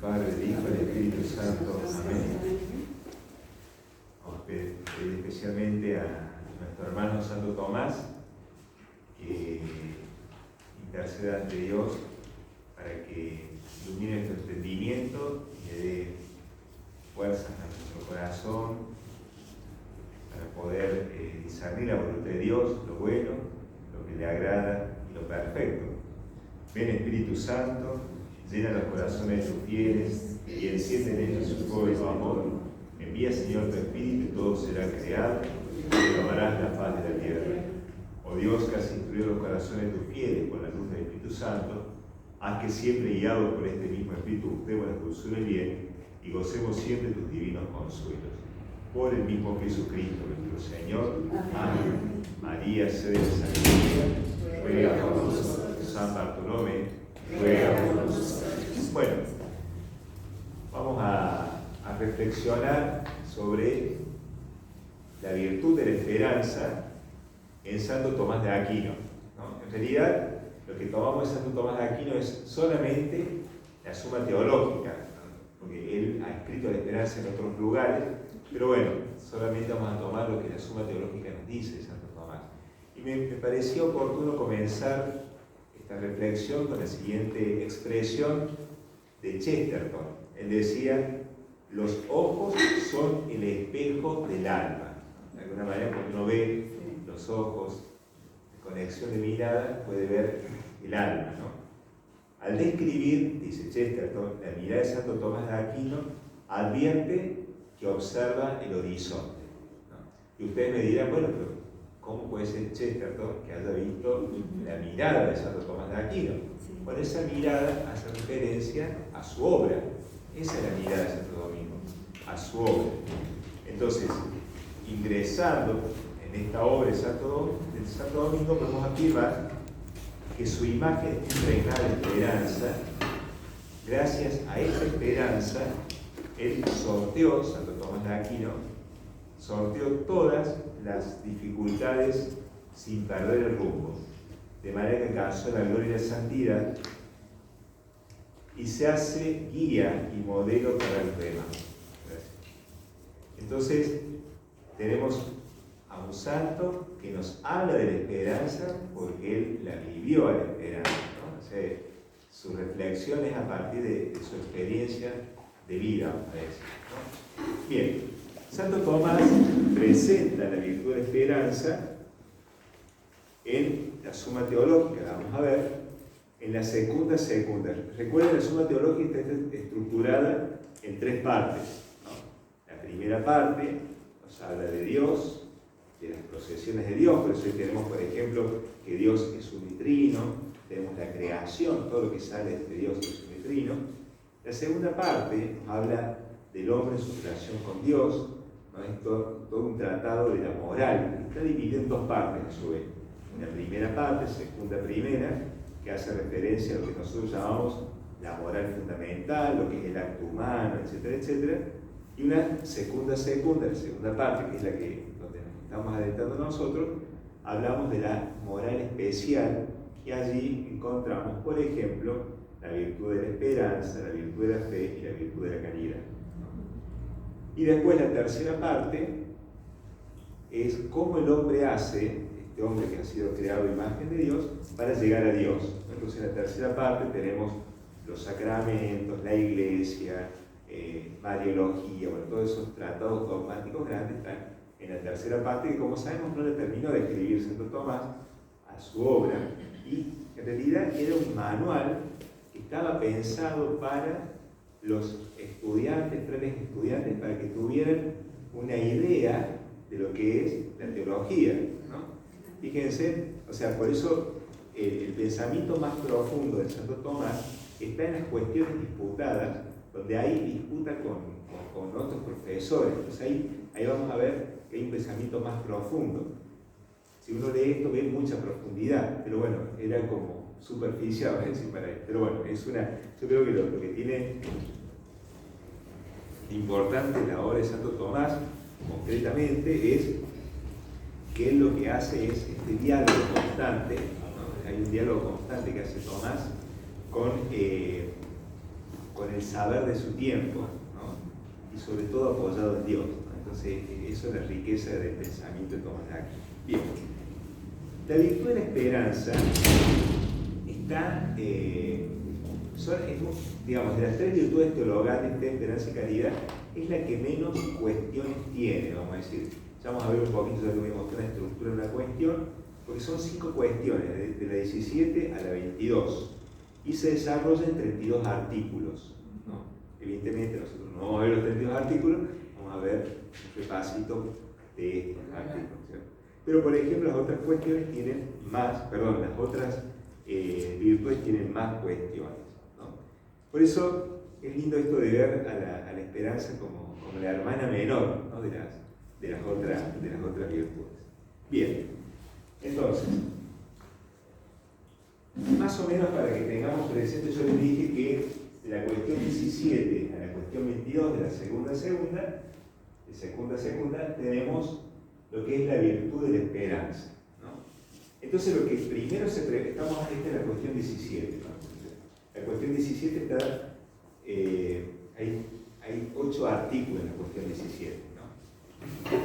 Padre, del Hijo y del Espíritu Santo. Amén. Vamos a pedir especialmente a nuestro hermano Santo Tomás que interceda ante Dios para que ilumine nuestro entendimiento y le dé fuerzas a nuestro corazón para poder discernir la voluntad de Dios, lo bueno, lo que le agrada y lo perfecto. Ven Espíritu Santo, llena los corazones de tus fieles y enciende en ellos su fuego y su amor. Envía, Señor, tu Espíritu y todo será creado y renovarás la paz de la tierra. Oh Dios, que has instruido los corazones de tus fieles con la luz del Espíritu Santo, haz que siempre guiados por este mismo Espíritu busquemos la dulzura y bien y gocemos siempre tus divinos consuelos. Por el mismo Jesucristo, nuestro Señor. Amén. María, sede de sabiduría, ruega por nosotros. San Bartolomé, ruega por nosotros. Bueno, vamos a reflexionar sobre la virtud de la esperanza en Santo Tomás de Aquino, ¿no? En realidad, lo que tomamos de Santo Tomás de Aquino es solamente la suma teológica, ¿no? Porque él ha escrito la esperanza en otros lugares, pero bueno, solamente vamos a tomar lo que la suma teológica nos dice de Santo Tomás. Y me pareció oportuno comenzar esta reflexión con la siguiente expresión de Chesterton. Él decía: los ojos son el espejo del alma. De alguna manera, cuando uno ve los ojos de conexión de mirada, puede ver el alma, ¿no? Al describir, dice Chesterton, la mirada de Santo Tomás de Aquino, advierte que observa el horizonte, ¿no? Y ustedes me dirán, bueno, pero ¿cómo puede ser Chesterton que haya visto la mirada de Santo Tomás de Aquino? Bueno, esa mirada hace referencia a su obra. Esa es la mirada de Santo Domingo, a su obra. Entonces, ingresando en esta obra de Santo Domingo, podemos afirmar que su imagen es impregnada de esperanza. Gracias a esta esperanza, él sorteó, Santo Tomás de Aquino, sorteó todas las dificultades sin perder el rumbo, de manera que alcanzó la gloria y la santidad y se hace guía y modelo para los demás. Entonces, tenemos a un santo que nos habla de la esperanza porque él la vivió a la esperanza, ¿no? O sea, su reflexión es a partir de su experiencia de vida, vamos a decir, ¿no? Bien, Santo Tomás presenta la virtud de la esperanza en la suma teológica, la vamos a ver, en la segunda. Recuerden, la suma teológica está estructurada en tres partes, ¿no? La primera parte nos habla de Dios, de las procesiones de Dios, por eso hoy tenemos, por ejemplo, que Dios es unitrino, tenemos la creación, todo lo que sale de Dios es unitrino. La segunda parte nos habla del hombre en su relación con Dios, ¿no? Es todo un tratado de la moral, está dividido en dos partes a su vez. Una primera parte, segunda primera, que hace referencia a lo que nosotros llamamos la moral fundamental, lo que es el acto humano, etcétera, etcétera. Y una segunda parte, que es la que donde nos estamos adentrando nosotros, hablamos de la moral especial, y allí encontramos, por ejemplo, la virtud de la esperanza, la virtud de la fe y la virtud de la caridad. Y después la tercera parte es cómo el hombre hace, este hombre que ha sido creado a imagen de Dios, para llegar a Dios. Entonces en la tercera parte tenemos los sacramentos, la iglesia, Mariología, bueno, todos esos tratados dogmáticos grandes están en la tercera parte, que como sabemos no le terminó de escribir Santo Tomás a su obra, y en realidad era un manual que estaba pensado para los estudiantes, para que tuvieran una idea de lo que es la teología, ¿no? Fíjense, o sea, por eso el pensamiento más profundo de Santo Tomás está en las cuestiones disputadas, donde hay disputa con otros profesores. Entonces ahí vamos a ver que hay un pensamiento más profundo. Si uno lee esto, ve mucha profundidad, pero bueno, era como superficial, para él. Pero bueno, yo creo que lo que tiene importante la obra de Santo Tomás, concretamente, es que él lo que hace es este diálogo constante, ¿no? Hay un diálogo constante que hace Tomás con con el saber de su tiempo, ¿no? Y sobre todo apoyado en Dios, ¿no? Entonces, eso es la riqueza del pensamiento de Tomás de Aquino. Bien, la virtud de la esperanza está, digamos, de las tres virtudes teologales, de esperanza y caridad, es la que menos cuestiones tiene, vamos a decir. Ya vamos a ver un poquito, ya lo voy a mostrar la estructura de una cuestión, porque son 5 cuestiones, de la 17 a la 22, y se desarrolla en 32 artículos, ¿no? Evidentemente nosotros no vamos a ver los 32 artículos, vamos a ver un repasito de estos artículos, ¿cierto? Pero por ejemplo las otras cuestiones tienen más, perdón, las otras virtudes tienen más cuestiones, ¿no? Por eso es lindo esto de ver a la esperanza como la hermana menor, ¿no? de las otras virtudes. Bien, entonces, más o menos para que tengamos presente, yo les dije que de la cuestión 17 a la cuestión 22 de la segunda, tenemos lo que es la virtud de la esperanza, ¿no? Entonces lo que primero esta es la cuestión 17, ¿no? La cuestión 17 está, hay 8 artículos en la cuestión 17, ¿no?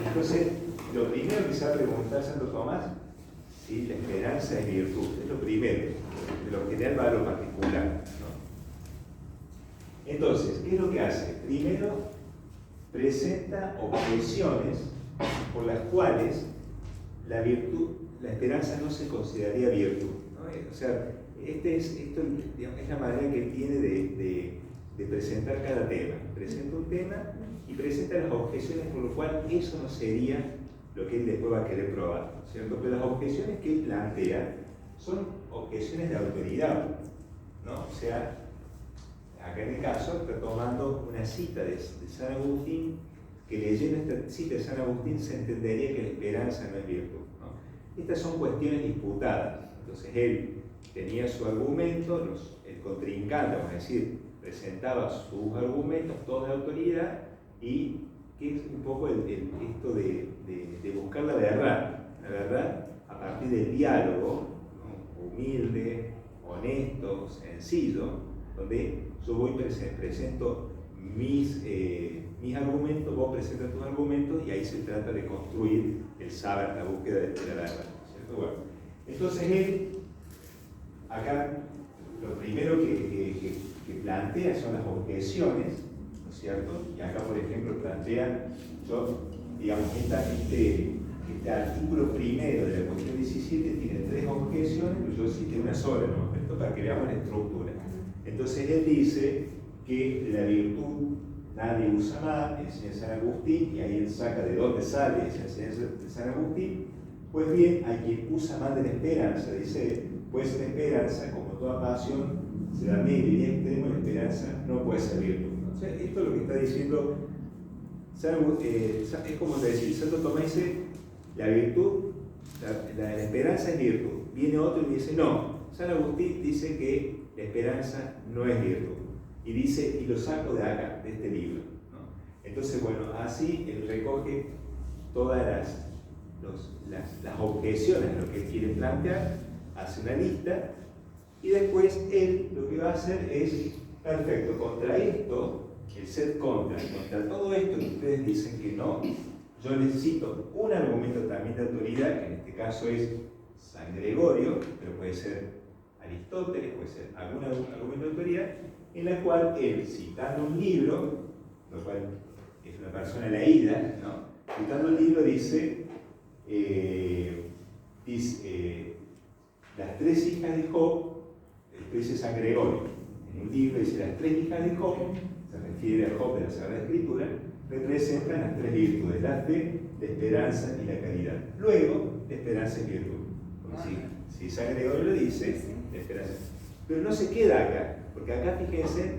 Entonces, lo primero que se va a preguntar Santo Tomás, si la esperanza es virtud, es lo primero, de lo general va a lo particular, ¿no? Entonces, ¿qué es lo que hace? Primero, presenta objeciones por las cuales la esperanza no se consideraría virtud, ¿no? O sea, esto digamos, es la manera que tiene de presentar cada tema. Presenta un tema y presenta las objeciones por lo cual eso no sería lo que él después va a querer probar, ¿cierto? Pero las objeciones que él plantea son objeciones de autoridad, ¿no? O sea, acá en el caso está tomando una cita de San Agustín, que leyendo esta cita de San Agustín se entendería que la esperanza no es virtud, ¿no? Estas son cuestiones disputadas. Entonces él tenía su argumento, el contrincante, vamos a decir, presentaba sus argumentos, todos de autoridad, y que es un poco esto de buscar la verdad a partir del diálogo, ¿no? Humilde, honesto, sencillo, donde yo voy presento mis argumentos, vos presentas tus argumentos, y ahí se trata de construir el saber, la búsqueda de la verdad, ¿cierto? Bueno, entonces él, acá, lo primero que plantea son las objeciones, ¿no es cierto? Y acá, por ejemplo, plantea, digamos, este artículo primero de la cuestión 17 tiene 3 objeciones, pero yo cité una sola, ¿no? Esto para que veamos la estructura. Entonces él dice que la virtud nadie usa más, enseña San Agustín, y ahí él saca de dónde sale esa enseñanza de San Agustín. Pues bien, hay quien usa más de la esperanza, dice, pues la esperanza, como toda pasión, será medio y extremo, la esperanza no puede ser virtud. O sea, esto es lo que está diciendo es como decir, Santo Tomás dice, la virtud, la esperanza es virtud. Viene otro y dice, no, San Agustín dice que la esperanza no es virtud. Y dice, y lo saco de acá, de este libro, ¿no? Entonces, bueno, así él recoge todas las objeciones, lo que él quiere plantear, hace una lista, y después él lo que va a hacer es, perfecto, contra esto, el ser contra todo esto que ustedes dicen que no, yo necesito un argumento también de autoridad, que en este caso es San Gregorio, pero puede ser Aristóteles, puede ser algún argumento de autoridad, en la cual él, citando un libro, lo cual es una persona leída, ¿no? Citando un libro dice, las 3 hijas de Job, esto dice San Gregorio, en un libro dice las 3 hijas de Job, se refiere a Job de la Sagrada Escritura, representan las 3 virtudes, la fe, la esperanza y la caridad. Luego, la esperanza es virtud. Si San Gregorio lo dice, la esperanza. Pero no se queda acá, porque acá, fíjense,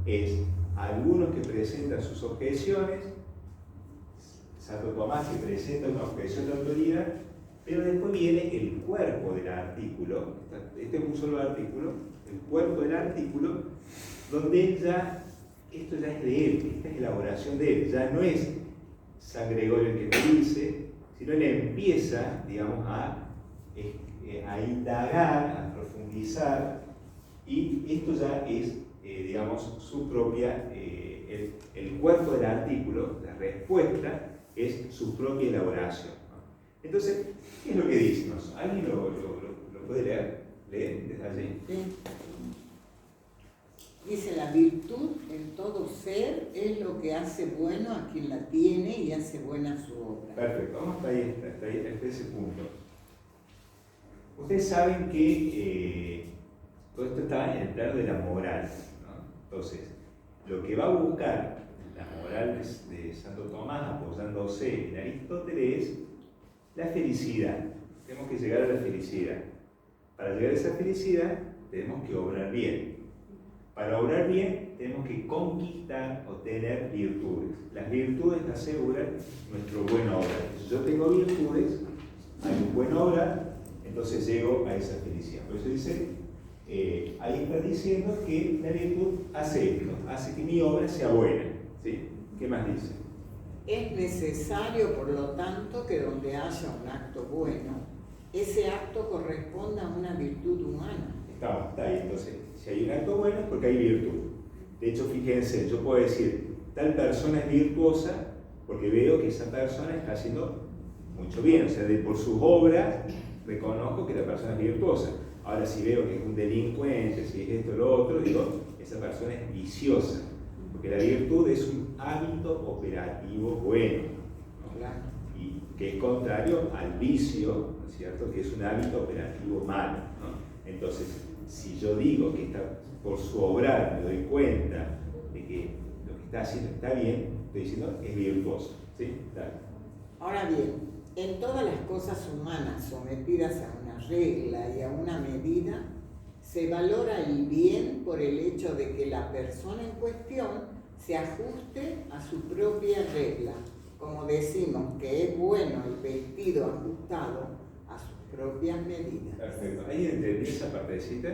es algunos que presentan sus objeciones, Santo Tomás que presenta una objeción de autoridad, pero después viene el cuerpo del artículo, este es un solo artículo, el cuerpo del artículo, donde esto ya es de él, esta es elaboración de él, ya no es San Gregorio el que lo dice, sino él empieza, digamos, a indagar, a profundizar, y esto ya es digamos, su propia, el cuerpo del artículo, la respuesta, es su propia elaboración, ¿no? Entonces, ¿qué es lo que dice? ¿Alguien lo puede leer? ¿Leen desde allí? Sí. Dice, la virtud en todo ser es lo que hace bueno a quien la tiene y hace buena su obra. Perfecto, vamos hasta ese punto. Ustedes saben que todo esto está en el plano de la moral, ¿no? Entonces, lo que va a buscar la moral de Santo Tomás, apoyándose en Aristóteles, es la felicidad. Tenemos que llegar a la felicidad. Para llegar a esa felicidad, tenemos que obrar bien. Para obrar bien, tenemos que conquistar o tener virtudes. Las virtudes las aseguran nuestro buen obrar. Si yo tengo virtudes, hay un buen obrar, entonces llego a esa felicidad. Por eso dice, ahí está diciendo que la virtud hace esto, hace que mi obra sea buena. ¿Sí? ¿Qué más dice? Es necesario, por lo tanto, que donde haya un acto bueno, ese acto corresponda a una virtud humana. Está ahí, entonces, si hay un acto bueno es porque hay virtud. De hecho, fíjense, yo puedo decir, tal persona es virtuosa porque veo que esa persona está haciendo mucho bien, o sea, por sus obras reconozco que la persona es virtuosa. Ahora, si veo que es un delincuente, si es esto o lo otro, digo, esa persona es viciosa, porque la virtud es un hábito operativo bueno, ¿no? Claro. Y que es contrario al vicio, ¿no es cierto?, que es un hábito operativo malo, ¿no? Entonces, si yo digo que por su obrar me doy cuenta de que lo que está haciendo está bien, estoy diciendo es virtuoso. ¿Sí? Dale. Ahora bien, en todas las cosas humanas sometidas a una regla y a una medida, se valora el bien por el hecho de que la persona en cuestión se ajuste a su propia regla. Como decimos que es bueno el vestido ajustado a sus propias medidas. Perfecto. ¿Alguien entendió esa partecita?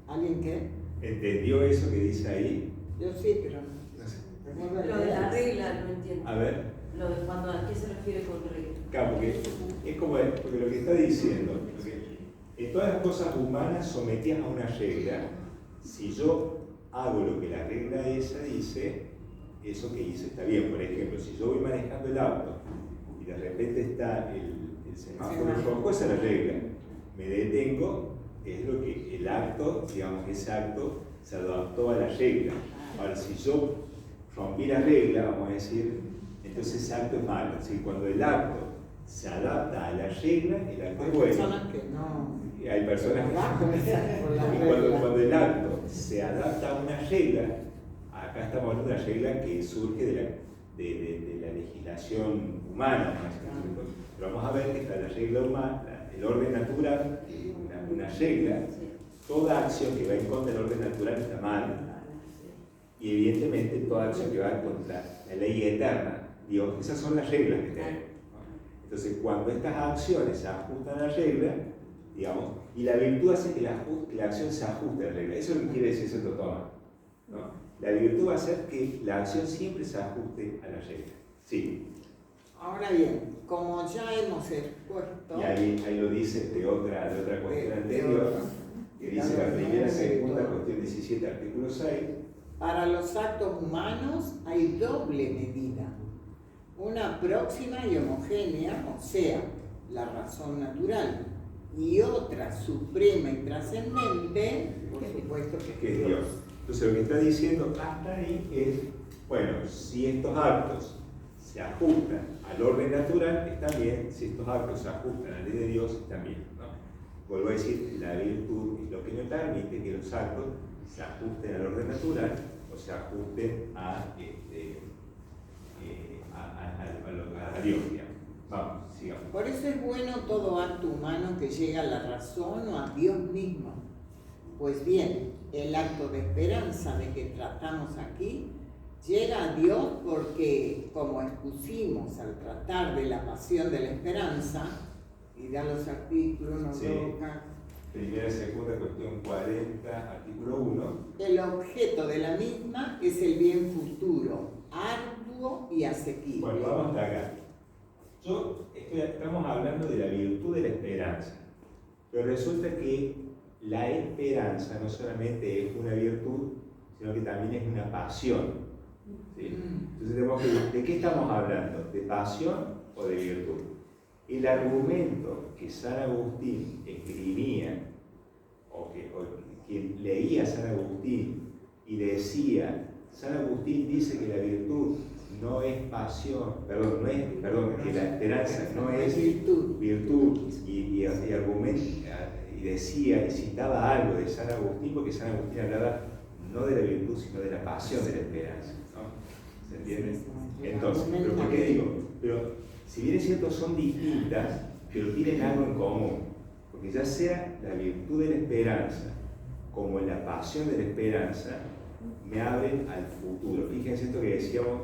¿Alguien qué? ¿Entendió eso que dice ahí? Yo sí, pero No sé. recuerdo Lo de la regla no entiendo. A ver. Lo de cuando, ¿a qué se refiere con regla? Claro, porque es como porque lo que está diciendo, en todas las cosas humanas sometidas a una regla, si yo hago lo que la regla esa dice, eso que hice está bien. Por ejemplo, si yo voy manejando el auto y de repente está el semáforo rojo, esa es la regla. Me detengo, es lo que el acto, digamos que ese acto se adaptó a la regla. Ahora, si yo rompí la regla, vamos a decir, entonces ese acto es malo. Es decir, cuando el acto se adapta a la regla, el acto es bueno. Hay personas que no. Y hay personas que Por la y regla. cuando el acto se adapta a una regla, acá estamos hablando de una regla que surge de la legislación humana, ¿no? Pero vamos a ver que está la regla humana, el orden natural, una regla. Toda acción que va en contra del orden natural está mal. Y evidentemente toda acción que va contra la ley eterna, Dios, esas son las reglas que tenemos. Entonces, cuando estas acciones se ajustan a la regla, digamos, y la virtud hace que la acción se ajuste a la regla. Eso es lo que quiere decir Santo Tomás, ¿no? La virtud va a hacer que la acción siempre se ajuste a la regla. Sí. Ahora bien, como ya hemos expuesto. Y ahí lo dice de otra cuestión anterior, que dice la primera, segunda, cuestión 17, artículo 6. Para los actos humanos hay doble medida. Una próxima y homogénea, o sea, la razón natural, y otra suprema y trascendente, por supuesto que es Dios. Entonces lo que está diciendo hasta ahí es, bueno, si estos actos se ajustan al orden natural, están bien; si estos actos se ajustan a la ley de Dios, están bien, ¿no? Vuelvo a decir, la virtud es lo que me permite que los actos se ajusten al orden natural o se ajusten a Dios, digamos. Vamos, sigamos. Por eso es bueno todo acto humano que llega a la razón o a Dios mismo. Pues bien, el acto de esperanza de que tratamos aquí llega a Dios porque, como expusimos al tratar de la pasión de la esperanza, y da los artículos, nos toca. Primera, segunda, cuestión 40, artículo 1. El objeto de la misma es el bien futuro, arduo y asequible. Bueno, vamos hasta acá. Estamos hablando de la virtud de la esperanza, pero resulta que la esperanza no solamente es una virtud, sino que también es una pasión. ¿Sí? Entonces tenemos que, ¿de qué estamos hablando? ¿De pasión o de virtud? El argumento que San Agustín escribía, o que leía San Agustín y decía, San Agustín dice que la virtud no es pasión, que la esperanza no es virtud, y decía y citaba algo de San Agustín, porque San Agustín hablaba no de la virtud, sino de la pasión de la esperanza, ¿no? ¿Se entiende? Entonces, ¿pero por qué digo? Pero si bien es cierto, son distintas, pero tienen algo en común, porque ya sea la virtud de la esperanza como la pasión de la esperanza, me abren al futuro. Fíjense esto que decíamos,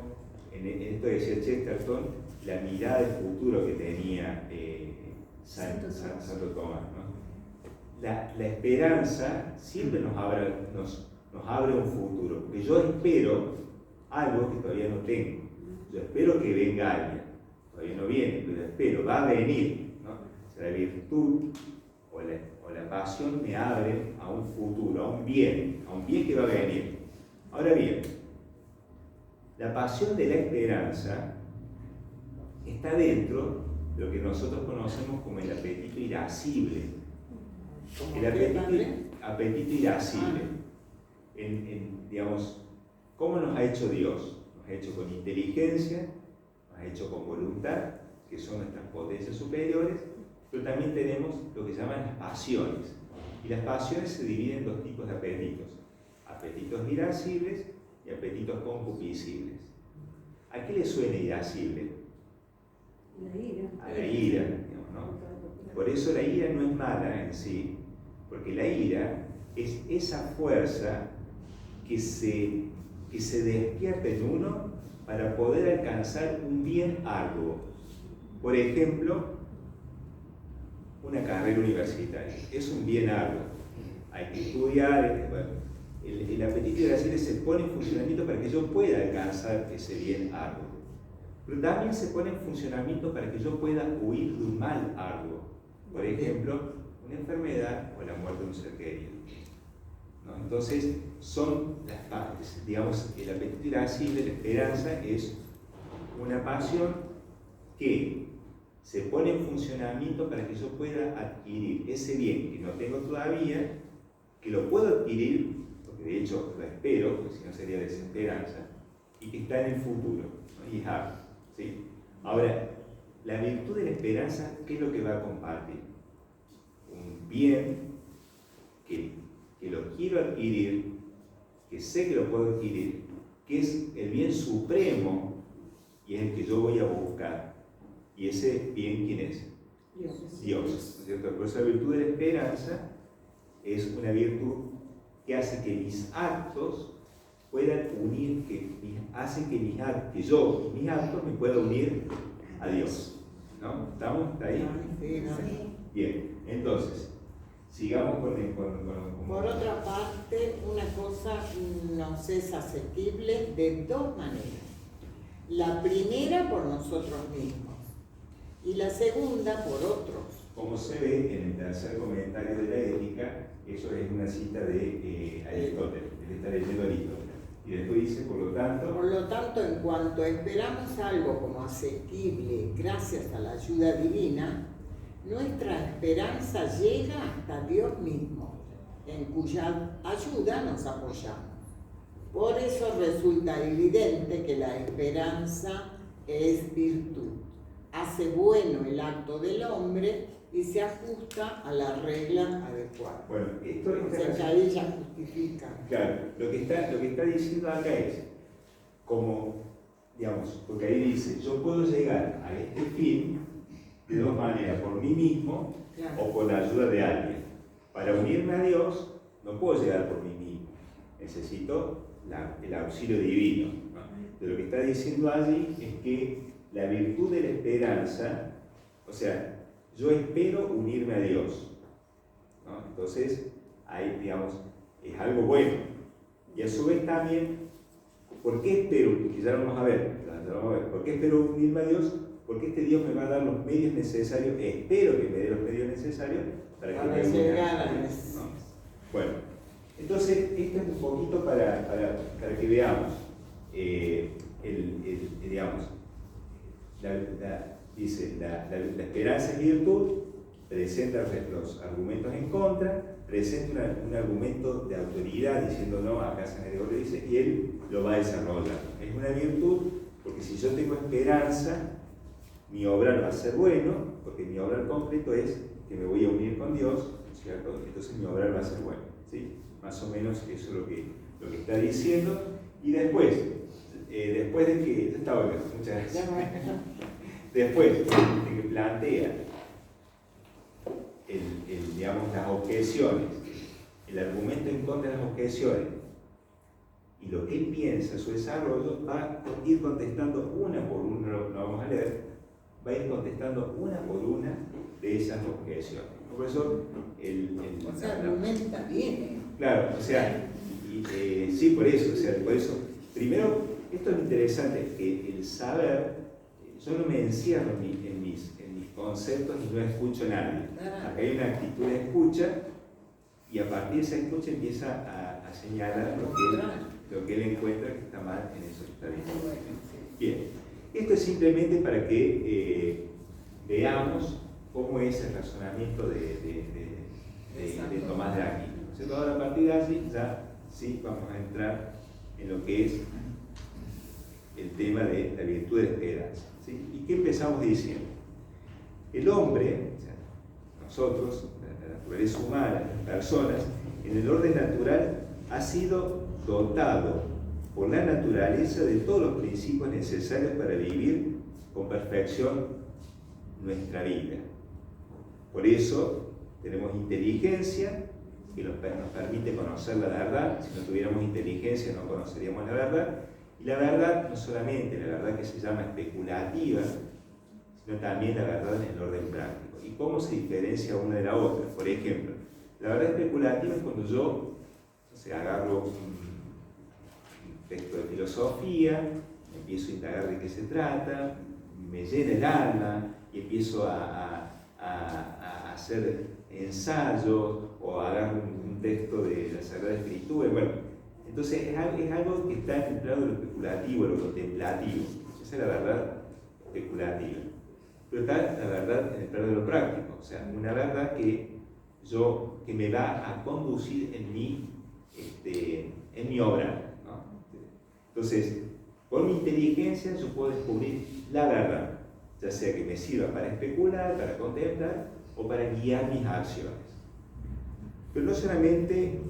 en esto que decía Chesterton, la mirada del futuro que tenía Santo Tomás, ¿no? La esperanza siempre nos abre un futuro, porque yo espero algo que todavía no tengo. Yo espero que venga alguien, todavía no viene, pero espero, va a venir, ¿no? O sea, la virtud o la pasión me abre a un futuro, a un bien que va a venir. Ahora bien, la pasión de la esperanza está dentro de lo que nosotros conocemos como el apetito irascible. El apetito irascible. Digamos, ¿cómo nos ha hecho Dios? Nos ha hecho con inteligencia, nos ha hecho con voluntad, que son nuestras potencias superiores, pero también tenemos lo que se llaman las pasiones. Y las pasiones se dividen en dos tipos de apetitos: apetitos irascibles y apetitos concupiscibles. ¿A qué le suena irascible? La ira. A la ira, digamos, ¿no? Por eso la ira no es mala en sí, porque la ira es esa fuerza que se despierta en uno para poder alcanzar un bien arduo. Por ejemplo, una carrera universitaria es un bien arduo. Hay que estudiar. Bueno, el apetito irascible se pone en funcionamiento para que yo pueda alcanzar ese bien arduo. Pero también se pone en funcionamiento para que yo pueda huir de un mal arduo. Por ejemplo, una enfermedad o la muerte de un ser querido, ¿no? Entonces, son las partes. Digamos, el apetito irascible, la esperanza, es una pasión que se pone en funcionamiento para que yo pueda adquirir ese bien que no tengo todavía, que lo puedo adquirir, porque de hecho lo espero, porque si no sería desesperanza, y que está en el futuro, ¿no? Y es algo, ¿sí? Ahora, la virtud de la esperanza, ¿qué es lo que va a compartir? Un bien que lo quiero adquirir, que sé que lo puedo adquirir, que es el bien supremo y es el que yo voy a buscar. Y ese bien, ¿quién es? Dios, ¿no es cierto? Por eso la virtud de la esperanza es una virtud que hace que mis actos puedan unir, hacen que mis actos me puedan unir a Dios, ¿no? ¿Estamos? ¿Está ahí? Bien, entonces, sigamos con Por otra parte, una cosa nos es asequible de dos maneras. La primera por nosotros mismos y la segunda por otros. Como se ve en el tercer comentario de la Ética, eso es una cita de Aristóteles, él está leyendo Aristóteles. Y después dice, por lo tanto, en cuanto esperamos algo como asequible gracias a la ayuda divina, nuestra esperanza llega hasta Dios mismo, en cuya ayuda nos apoyamos. Por eso resulta evidente que la esperanza es virtud. Hace bueno el acto del hombre y se ajusta a la regla adecuada. Bueno, esto ahí ya justifica. Claro, lo que está diciendo acá es, como, digamos, porque ahí dice, yo puedo llegar a este fin de dos maneras, por mí mismo, claro, o con la ayuda de alguien. Para unirme a Dios, no puedo llegar por mí mismo, necesito el auxilio divino, ¿no? Pero lo que está diciendo allí es que la virtud de la esperanza, o sea, yo espero unirme a Dios, ¿no? Entonces, ahí, digamos, es algo bueno. Y a su vez también, ¿por qué espero? Que ya lo vamos a ver, ¿por qué espero unirme a Dios? Porque este Dios me va a dar los medios necesarios, espero que me dé los medios necesarios para que me una a Dios, ¿no? Bueno, entonces esto es un poquito para que veamos, digamos, dice, la esperanza es virtud, presenta los argumentos en contra, presenta un argumento de autoridad diciendo no, acá San Gregorio dice, y él lo va a desarrollar. Es una virtud porque si yo tengo esperanza, mi obrar va a ser bueno, porque mi obrar concreto es que me voy a unir con Dios, ¿cierto? Entonces mi obrar va a ser bueno, ¿sí? Más o menos eso es lo que está diciendo. Y después de que, ya estaba bien, muchas gracias. Después de que plantea digamos, las objeciones, el argumento en contra de las objeciones y lo que él piensa, su desarrollo, va a ir contestando una por una, lo vamos a leer, va a ir contestando una por una de esas objeciones. Por eso, o sea, argumenta bien. Claro, o sea, sí, por eso, primero, esto es interesante, que el saber, yo no me encierro en mis conceptos y no escucho a nadie. Acá hay una actitud de escucha y a partir de esa escucha empieza a señalar lo que él encuentra que está mal en eso que está diciendo. Bien, esto es simplemente para que veamos cómo es el razonamiento de Tomás de Aquino. Entonces, ahora a partir de allí ya sí vamos a entrar en lo que es el tema de la virtud de la esperanza. ¿Sí? ¿Y qué empezamos diciendo? El hombre, o sea, nosotros, la naturaleza humana, las personas, en el orden natural ha sido dotado por la naturaleza de todos los principios necesarios para vivir con perfección nuestra vida. Por eso tenemos inteligencia que nos permite conocer la verdad. Si no tuviéramos inteligencia no conoceríamos la verdad. Y la verdad, no solamente la verdad que se llama especulativa, sino también la verdad en el orden práctico. ¿Y cómo se diferencia una de la otra? Por ejemplo, la verdad especulativa es cuando yo agarro un texto de filosofía, empiezo a indagar de qué se trata, me llena el alma y empiezo a hacer ensayos o agarro un texto de la Sagrada Escritura. Bueno, entonces es algo que está en el plano de lo especulativo, lo contemplativo. Esa es la verdad especulativa. Pero está la verdad en el plano de lo práctico, o sea, una verdad que me va a conducir en mi obra, ¿no? Entonces, por mi inteligencia yo puedo descubrir la verdad, ya sea que me sirva para especular, para contemplar o para guiar mis acciones. Pero no solamente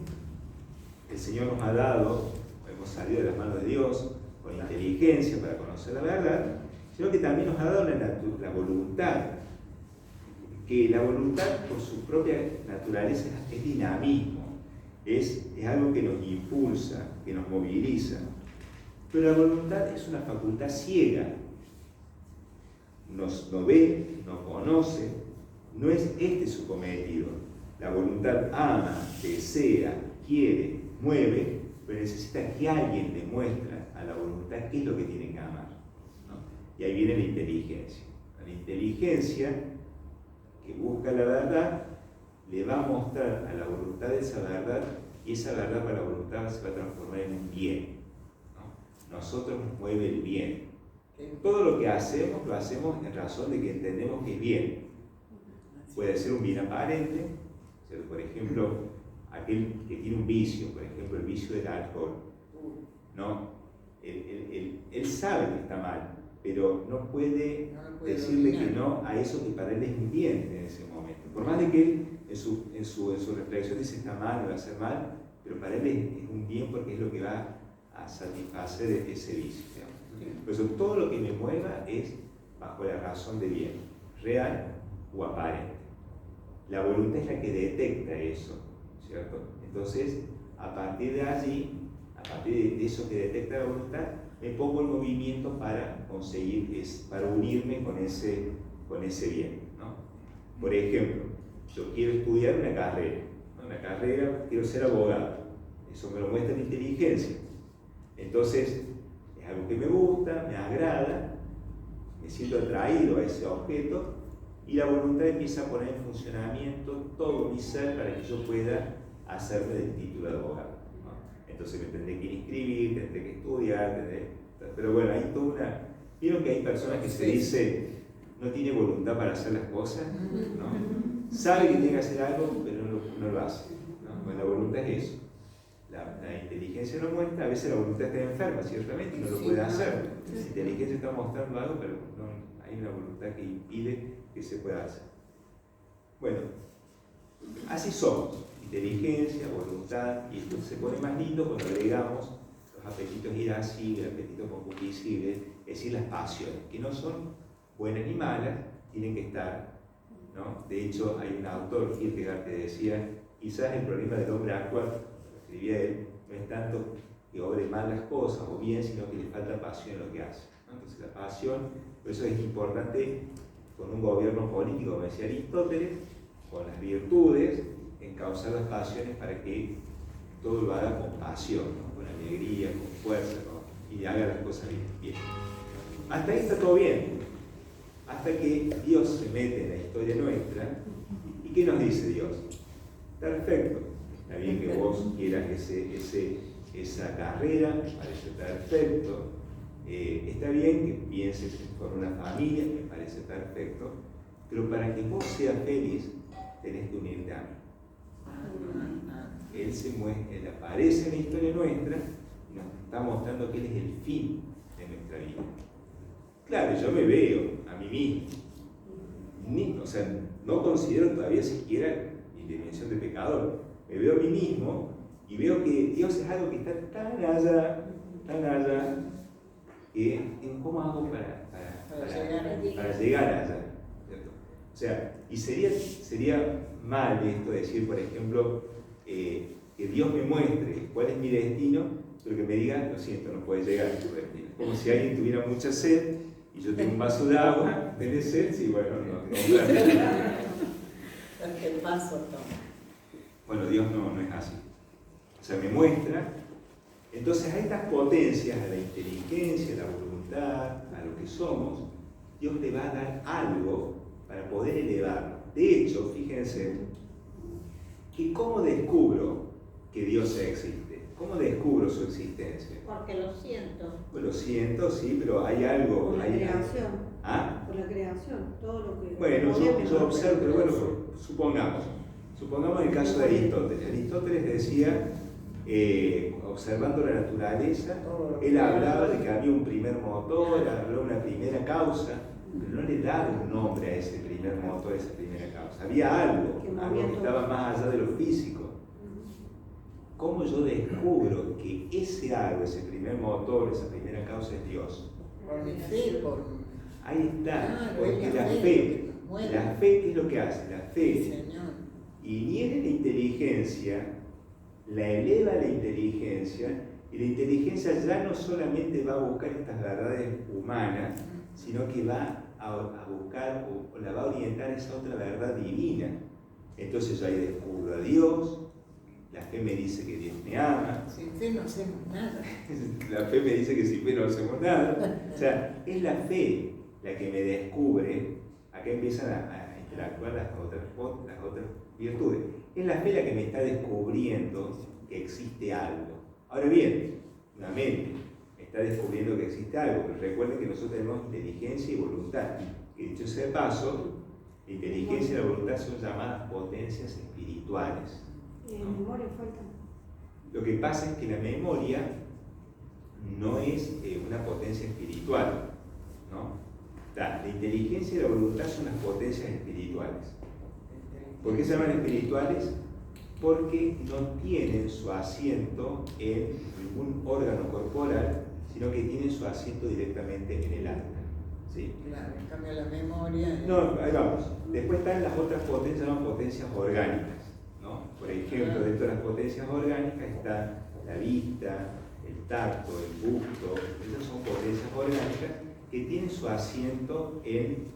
el Señor nos ha dado, hemos salido de las manos de Dios con inteligencia para conocer la verdad, sino que también nos ha dado la voluntad, que la voluntad por su propia naturaleza es dinamismo, es algo que nos impulsa, que nos moviliza. Pero la voluntad es una facultad ciega, no ve, no conoce, no es este su cometido. La voluntad ama, desea, quiere, mueve, pero necesita que alguien le muestre a la voluntad qué es lo que tiene que amar, ¿no? Y ahí viene la inteligencia. La inteligencia que busca la verdad le va a mostrar a la voluntad esa verdad, y esa verdad para la voluntad se va a transformar en un bien, ¿no? Nosotros nos mueve el bien. Todo lo que hacemos, lo hacemos en razón de que entendemos que es bien. Puede ser un bien aparente, por ejemplo, aquel que tiene un vicio, por ejemplo, el vicio del alcohol, ¿no? Él sabe que está mal, pero no puede decirle que no a eso que para él es un bien en ese momento. Por más de que él en su reflexión dice está mal, va a ser mal, pero para él es un bien porque es lo que va a satisfacer ese vicio, digamos. Por eso todo lo que me mueva es bajo la razón de bien, real o aparente. La voluntad es la que detecta eso, ¿cierto? Entonces, a partir de allí, a partir de eso que detecta la voluntad, me pongo en movimiento para conseguir, para unirme con ese bien, ¿no? Por ejemplo, yo quiero estudiar una carrera, ¿no? Una carrera, quiero ser abogado. Eso me lo muestra la inteligencia. Entonces, es algo que me gusta, me agrada, me siento atraído a ese objeto y la voluntad empieza a poner en funcionamiento todo mi ser para que yo pueda hacerme del título de abogado, ¿no? Entonces me tendré que inscribir, tendré que estudiar, pero bueno, hay toda una... ¿Vieron que hay personas que se dice no tiene voluntad para hacer las cosas? ¿No? Sabe que tiene que hacer algo, pero no lo hace, ¿no? Bueno, la voluntad es eso. La inteligencia lo muestra, a veces la voluntad está enferma, ciertamente, y no lo puede hacer. La inteligencia está mostrando algo, pero no, hay una voluntad que impide que se pueda hacer. Bueno, así somos, inteligencia, voluntad, y esto se pone más lindo cuando agregamos los apetitos irascibles, apetitos concupiscibles, es decir, las pasiones, que no son buenas ni malas, tienen que estar, ¿no? De hecho, hay un autor, Kierkegaard, que decía, quizás el problema del hombre actual, lo escribía él, no es tanto que obre mal las cosas o bien, sino que le falta pasión en lo que hace, ¿no? Entonces la pasión, por eso es importante con un gobierno político, como decía Aristóteles, con las virtudes, encauzar las pasiones para que todo lo haga con pasión, ¿no? Con alegría, con fuerza, ¿no? Y haga las cosas bien. Hasta ahí está todo bien, hasta que Dios se mete en la historia nuestra. ¿Y qué nos dice Dios? Perfecto, está bien que vos quieras esa carrera, me parece perfecto. Está bien que pienses por una familia, me parece perfecto, pero para que vos seas feliz, tenés que unirte a mí. Él aparece en la historia nuestra y nos está mostrando que Él es el fin de nuestra vida. Claro, yo me veo a mí mismo, o sea, no considero todavía siquiera mi dimensión de pecador. Me veo a mí mismo y veo que Dios es algo que está tan allá, que ¿cómo hago para llegar allá? ¿Cierto? O sea, y sería mal esto de decir, por ejemplo, que Dios me muestre cuál es mi destino, pero que me diga, lo siento, no puedes llegar a tu destino. Como si alguien tuviera mucha sed y yo tengo un vaso de agua, ¿tenés sed? Sí, bueno, no. El paso toma. Bueno, Dios no es así. O sea, me muestra. Entonces, a estas potencias, a la inteligencia, a la voluntad, a lo que somos, Dios le va a dar algo para poder elevarlo. De hecho, fíjense, que ¿cómo descubro que Dios existe? ¿Cómo descubro su existencia? Porque lo siento. Pues lo siento, sí, pero hay algo. Por la creación. ¿Ah? Por la creación, todo lo que... Bueno, yo observo, pero bueno, supongamos el caso de Aristóteles. Aristóteles decía, observando la naturaleza, él hablaba de que había un primer motor, hablaba de una primera causa, pero no le daba un nombre a ese primer motor, a esa primera causa. Había algo que estaba más allá de lo físico. ¿Cómo yo descubro que ese algo, ese primer motor, esa primera causa es Dios? Por mi fe, Ahí está, claro, porque la fe, ¿qué es lo que hace? La fe, Señor. iniere la inteligencia, la eleva la inteligencia, y la inteligencia ya no solamente va a buscar estas verdades humanas, sino que va a buscar o la va a orientar a esa otra verdad divina. Entonces yo ahí descubro a Dios, la fe me dice que Dios me ama. Sin fe no hacemos nada. La fe me dice que sin fe no hacemos nada. O sea, es la fe la que me descubre. Acá empiezan a interactuar las otras virtudes. Es la fe la que me está descubriendo que existe algo. Ahora bien, una mente está descubriendo que existe algo, pero recuerden que nosotros tenemos inteligencia y voluntad. Y dicho sea de paso, la inteligencia y la voluntad son llamadas potencias espirituales. ¿no? Memoria falta. Lo que pasa es que la memoria no es una potencia espiritual, ¿no? La inteligencia y la voluntad son las potencias espirituales. ¿Por qué se llaman espirituales? Porque no tienen su asiento en ningún órgano corporal, sino que tienen su asiento directamente en el alma. ¿Sí? Claro, en cambio la memoria... No, ahí vamos. Después están las otras potencias, se llaman potencias orgánicas, ¿no? Por ejemplo, dentro de las potencias orgánicas está la vista, el tacto, el gusto. Esas son potencias orgánicas que tienen su asiento en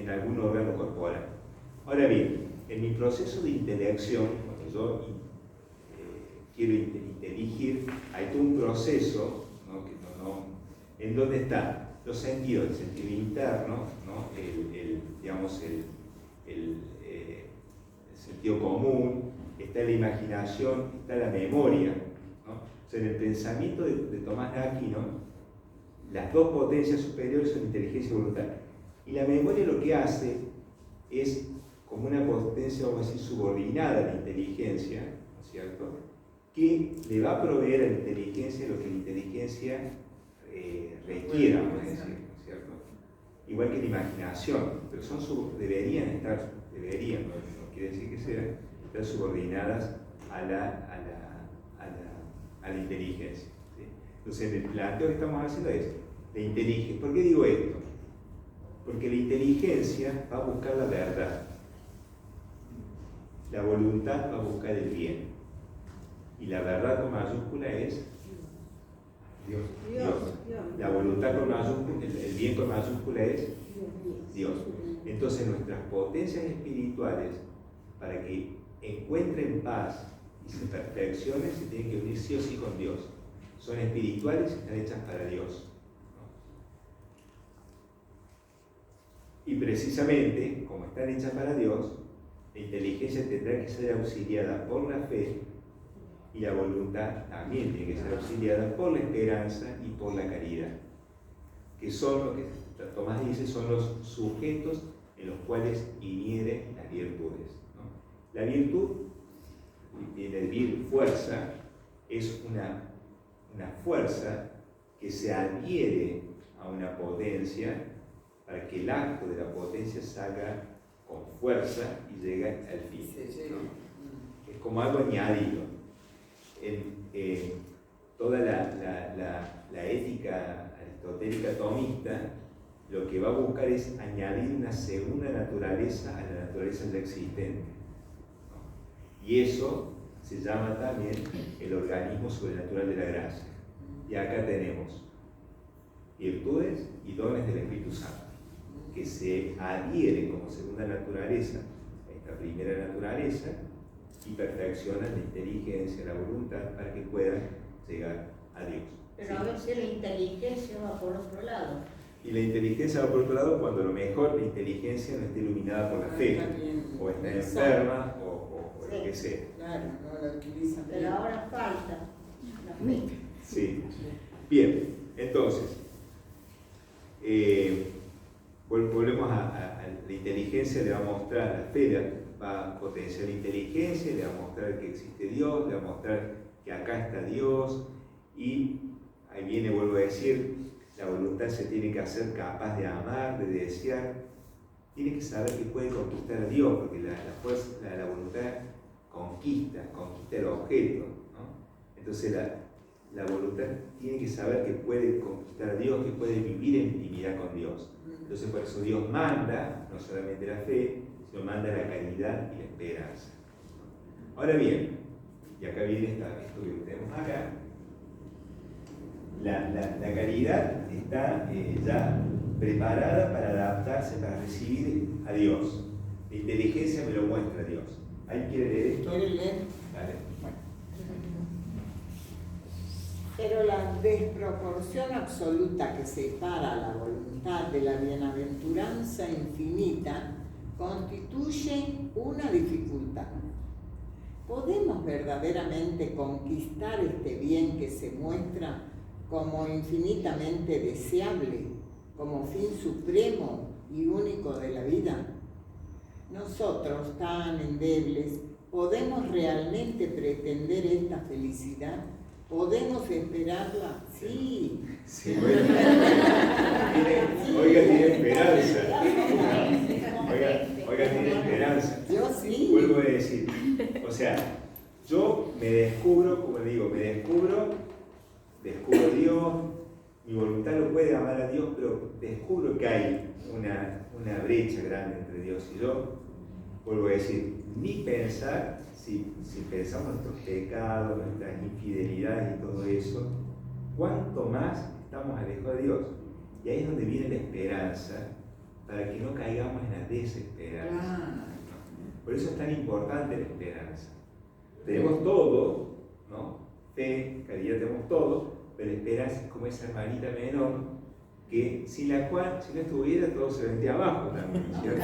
algún órgano corporal. Ahora bien, en mi proceso de intelección, cuando yo quiero inteligir, hay todo un proceso, ¿no? En donde están los sentidos, el sentido interno, ¿no? el sentido común, está la imaginación, está la memoria, ¿no? O sea, en el pensamiento de Tomás de Aquino, las dos potencias superiores son inteligencia y voluntad. Y la memoria lo que hace es como una potencia, vamos a decir, subordinada a la inteligencia, ¿no es cierto?, que le va a proveer a la inteligencia lo que la inteligencia requiera, vamos a decir, ¿no es cierto? Igual que la imaginación, pero deberían estar, no quiere decir que sean, estar subordinadas a la inteligencia, ¿sí? Entonces, el planteo que estamos haciendo es la inteligencia. ¿Por qué digo esto? Porque la inteligencia va a buscar la verdad, la voluntad va a buscar el bien, y la verdad con mayúscula es Dios. La voluntad con mayúscula, el bien con mayúscula es Dios. Entonces nuestras potencias espirituales, para que encuentren paz y se perfeccionen, se tienen que unir sí o sí con Dios. Son espirituales y están hechas para Dios, ¿no? Y precisamente, como están hechas para Dios, la inteligencia tendrá que ser auxiliada por la fe, y la voluntad también tiene que ser auxiliada por la esperanza y por la caridad, que son lo que Tomás dice, son los sujetos en los cuales inhieren las virtudes, ¿no? La virtud, viene de vir, fuerza, es una fuerza que se adhiere a una potencia para que el acto de la potencia salga con fuerza y llegue al fin, ¿no? Es como algo añadido. En toda la ética aristotélica tomista, lo que va a buscar es añadir una segunda naturaleza a la naturaleza ya existente, ¿no? Y eso se llama también el organismo sobrenatural de la gracia. Y acá tenemos virtudes y dones del Espíritu Santo, que se adhieren como segunda naturaleza a esta primera naturaleza y perfeccionan la inteligencia, la voluntad, para que puedan llegar a Dios. Pero ¿sí? a veces la inteligencia va por otro lado. Y la inteligencia va por otro lado cuando a lo mejor la inteligencia no esté iluminada por la fe, o está enferma, o sí, lo que sea. Claro, no la utilizan. Pero ahora falta la fe. Sí. Bien, entonces, volvemos a la inteligencia, le va a mostrar, la fe va a potenciar la inteligencia, le va a mostrar que existe Dios, le va a mostrar que acá está Dios, y ahí viene, vuelvo a decir, la voluntad se tiene que hacer capaz de amar, de desear, tiene que saber que puede conquistar a Dios, porque la voluntad conquista el objeto, ¿no? Entonces la voluntad tiene que saber que puede conquistar a Dios, que puede vivir en intimidad con Dios. Entonces por eso Dios manda, no solamente la fe, sino manda la caridad y la esperanza. Ahora bien, y acá viene esto que tenemos acá, la caridad está ya preparada para adaptarse, para recibir a Dios. La inteligencia me lo muestra Dios. ¿Alguien quiere leer esto? ¿Quiere leer? Dale. Pero la desproporción absoluta que separa la voluntad de la bienaventuranza infinita constituye una dificultad. ¿Podemos verdaderamente conquistar este bien que se muestra como infinitamente deseable, como fin supremo y único de la vida? Nosotros, tan endebles, ¿podemos realmente pretender esta felicidad? ¿Podemos esperarla? Sí. Sí, bueno. Oiga, tiene esperanza. Oiga, tiene esperanza. Yo sí. Vuelvo a decir, o sea, yo me descubro, como digo, descubro a Dios, mi voluntad lo puede amar a Dios, pero descubro que hay una brecha grande entre Dios y yo. Vuelvo a decir, ni pensar, si pensamos nuestros pecados, nuestras infidelidades y todo eso, cuánto más estamos alejados de Dios. Y ahí es donde viene la esperanza, para que no caigamos en la desesperanza. Por eso es tan importante la esperanza. Tenemos todo, ¿no? Fe, caridad, tenemos todo, pero la esperanza es como esa hermanita menor, que sin la cual, si no estuviera, todo se vendría abajo también, ¿cierto?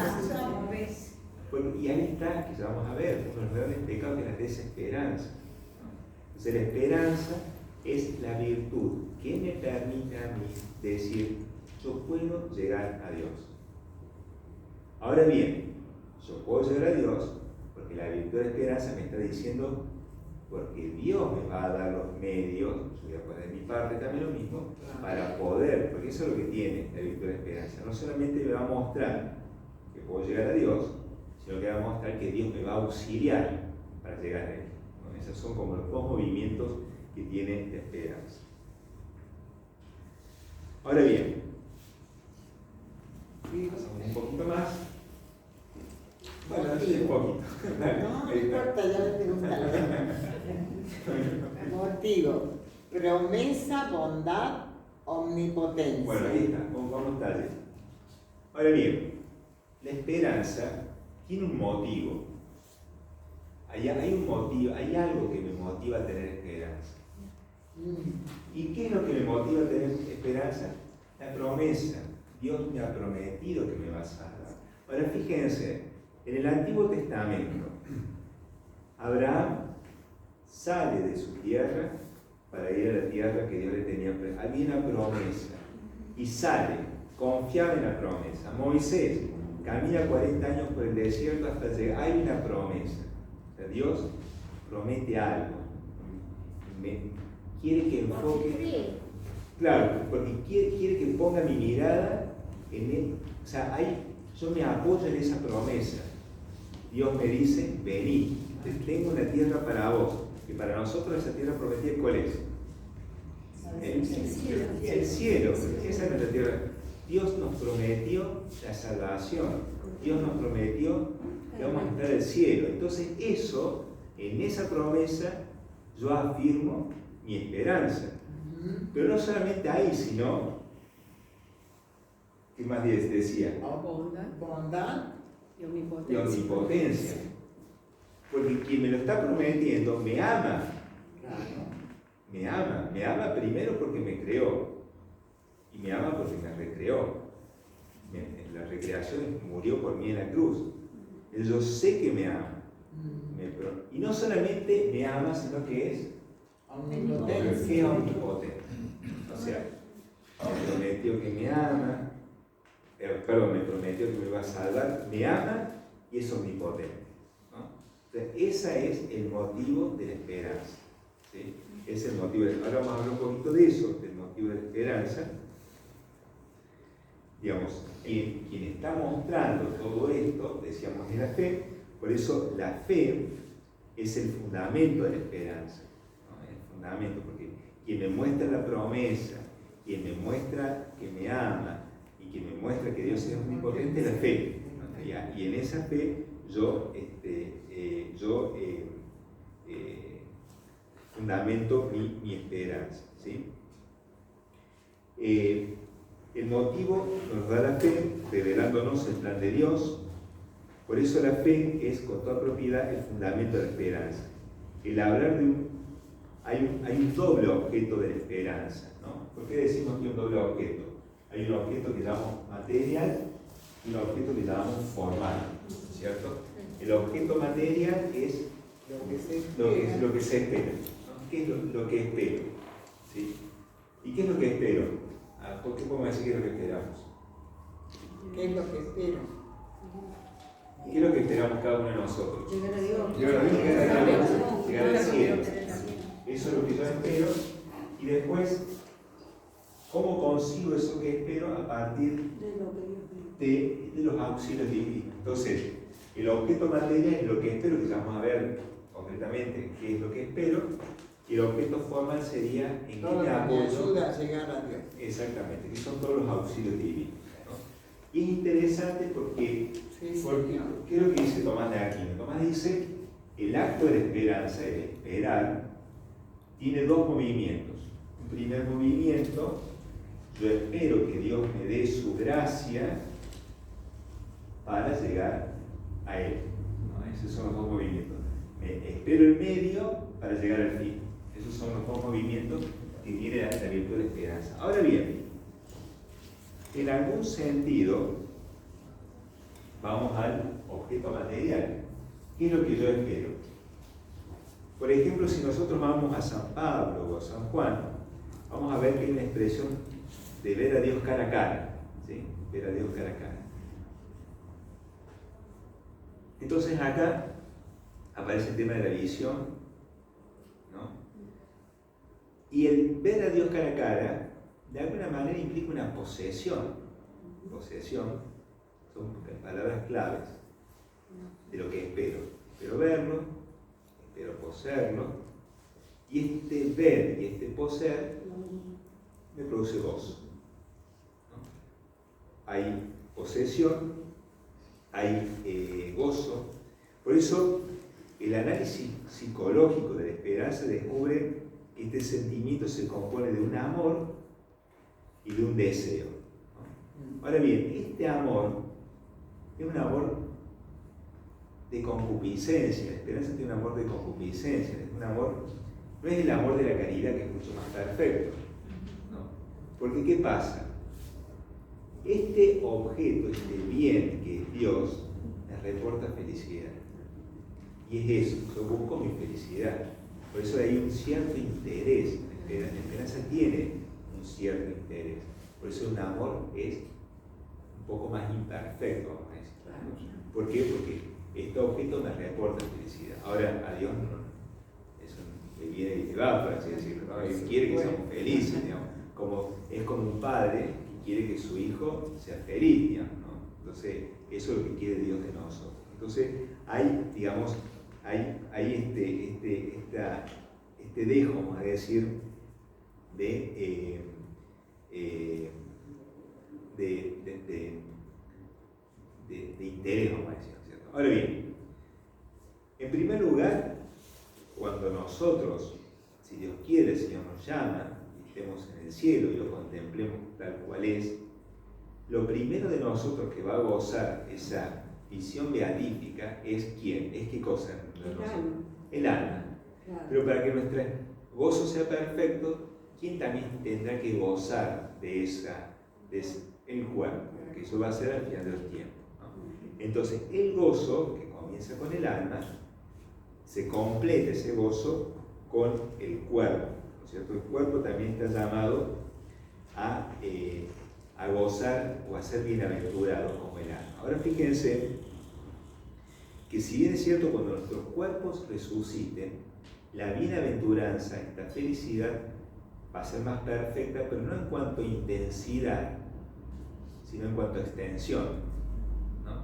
Y ahí está, que ya vamos a ver, uno de los grandes pecados que es la desesperanza. Entonces la esperanza es la virtud que me permite a mí decir, yo puedo llegar a Dios. Ahora bien, yo puedo llegar a Dios porque la virtud de la esperanza me está diciendo, porque Dios me va a dar los medios, yo voy a poner de mi parte también lo mismo, para poder, porque eso es lo que tiene la virtud de la esperanza. No solamente me va a mostrar que puedo llegar a Dios, sino que va a mostrar que Dios me va a auxiliar para llegar a Él. ¿No? Esos son como los dos movimientos que tiene la esperanza. Ahora bien, pasamos un poquito más. Bueno, un poquito. No importa, ya le preguntaré. Motivo: promesa, bondad, omnipotencia. Bueno, ahí está, vamos tarde. Ahora bien, la esperanza tiene un motivo. Hay un motivo, hay algo que me motiva a tener esperanza. ¿Y qué es lo que me motiva a tener esperanza? La promesa. Dios me ha prometido que me va a salvar. Ahora fíjense, en el Antiguo Testamento, Abraham sale de su tierra para ir a la tierra que Dios le tenía. Había una promesa y sale, confiaba en la promesa. Moisés camina 40 años por el desierto hasta llegar. Hay una promesa. O sea, Dios promete algo. Quiere que enfoque. Claro, porque quiere que ponga mi mirada en él. O sea, yo me apoyo en esa promesa. Dios me dice, vení, tengo una tierra para vos. Y para nosotros esa tierra prometida, ¿cuál es? El cielo. Esa es nuestra tierra. Dios nos prometió la salvación. Dios nos prometió que vamos a entrar al cielo. Entonces eso, en esa promesa, yo afirmo mi esperanza. Pero no solamente ahí, sino, ¿qué más decía? Bondad Y omnipotencia. Porque quien me lo está prometiendo me ama. Me ama primero porque me creó. Y me ama porque me recreó. La recreación murió por mí en la cruz. Yo sé que me ama. Y no solamente me ama, sino que es omnipotente. O sea, me prometió que me ama, me prometió que me va a salvar, me ama y es omnipotente. ¿No? Entonces, ese es el motivo de la esperanza. ¿Sí? Es el motivo ahora vamos a hablar un poquito de eso, del motivo de la esperanza. Digamos, quien está mostrando todo esto, decíamos, es la fe. Por eso la fe es el fundamento de la esperanza. Fundamento, porque quien me muestra la promesa, quien me muestra que me ama y quien me muestra que Dios es omnipotente, es la fe. Y en esa fe yo fundamento mi esperanza. ¿Sí? El motivo nos da la fe, revelándonos el plan de Dios. Por eso la fe es con toda propiedad el fundamento de la esperanza. El hablar de hay un doble objeto de la esperanza, ¿no? ¿Por qué decimos que hay un doble objeto? Hay un objeto que llamamos material y un objeto que llamamos formal, ¿cierto? El objeto material es lo que se espera, ¿no? ¿Qué es lo que espero? ¿Sí? ¿Y qué es lo que espero? ¿Por qué podemos decir qué es lo que esperamos? ¿Qué es lo que espero? ¿Qué es lo que esperamos cada uno de nosotros? Llegar a Dios. Llegar al cielo. Eso es lo que yo espero. Y después, ¿cómo consigo eso que espero? A partir de los auxilios divinos. Entonces, el objeto material es lo que espero, que ya vamos a ver concretamente qué es lo que espero. Y el objeto formal sería en qué me apoyo. Ayuda a llegar a Dios. Exactamente, que son todos los auxilios divinos, ¿no? Y es interesante porque ¿qué es lo que dice Tomás de Aquino? Tomás dice, el acto de la esperanza, el esperar, tiene dos movimientos. Un primer movimiento, yo espero que Dios me dé su gracia para llegar a Él. ¿No? Esos son los dos movimientos. Espero el medio para llegar al fin. Esos son los dos movimientos que tiene la virtud de la esperanza. Ahora bien, en algún sentido, vamos al objeto material. ¿Qué es lo que yo espero? Por ejemplo, si nosotros vamos a San Pablo o a San Juan, vamos a ver que hay una expresión de ver a Dios cara a cara. ¿Sí? Ver a Dios cara a cara. Entonces acá aparece el tema de la visión, ¿no? Y el ver a Dios cara a cara, de alguna manera implica una posesión. Posesión son palabras claves de lo que espero. Espero verlo, espero poseerlo, y este ver y este poseer me produce gozo, ¿no? Hay posesión, hay gozo. Por eso el análisis psicológico de la esperanza descubre que este sentimiento se compone de un amor y de un deseo, ¿no? Ahora bien, este amor es un amor de concupiscencia. La esperanza tiene un amor de concupiscencia, es un amor, no es el amor de la caridad, que es mucho más perfecto, ¿no? Porque ¿qué pasa? Este objeto, este bien que es Dios, me reporta felicidad. Y es eso, yo busco mi felicidad. Por eso hay un cierto interés. La esperanza tiene un cierto interés. Por eso un amor es un poco más imperfecto, vamos a decir. ¿Por qué? Porque este objeto me reporta felicidad. Ahora, a Dios no, eso le viene y te va, por así decirlo, ¿no? Él quiere que seamos felices, digamos. Es como un padre que quiere que su hijo sea feliz, digamos, ¿no? Entonces, eso es lo que quiere Dios de nosotros. Entonces, hay, digamos, hay este dejo, vamos a decir, de interés, vamos a decir, ¿cierto? Ahora bien, en primer lugar, cuando nosotros, si Dios quiere, el Señor nos llama, y estemos en el cielo y lo contemplemos tal cual es, lo primero de nosotros que va a gozar esa visión beatífica es ¿quién? ¿Es qué cosa? El alma. Claro. Pero para que nuestro gozo sea perfecto, ¿quién también tendrá que gozar de el cuerpo? Que eso va a ser al final de los tiempos, ¿no? Entonces, el gozo, que comienza con el alma, se completa ese gozo con el cuerpo, ¿no es cierto? El cuerpo también está llamado a gozar o a ser bienaventurado como el alma. Ahora fíjense que si bien es cierto, cuando nuestros cuerpos resuciten, la bienaventuranza, esta felicidad, va a ser más perfecta, pero no en cuanto a intensidad, sino en cuanto a extensión, ¿no?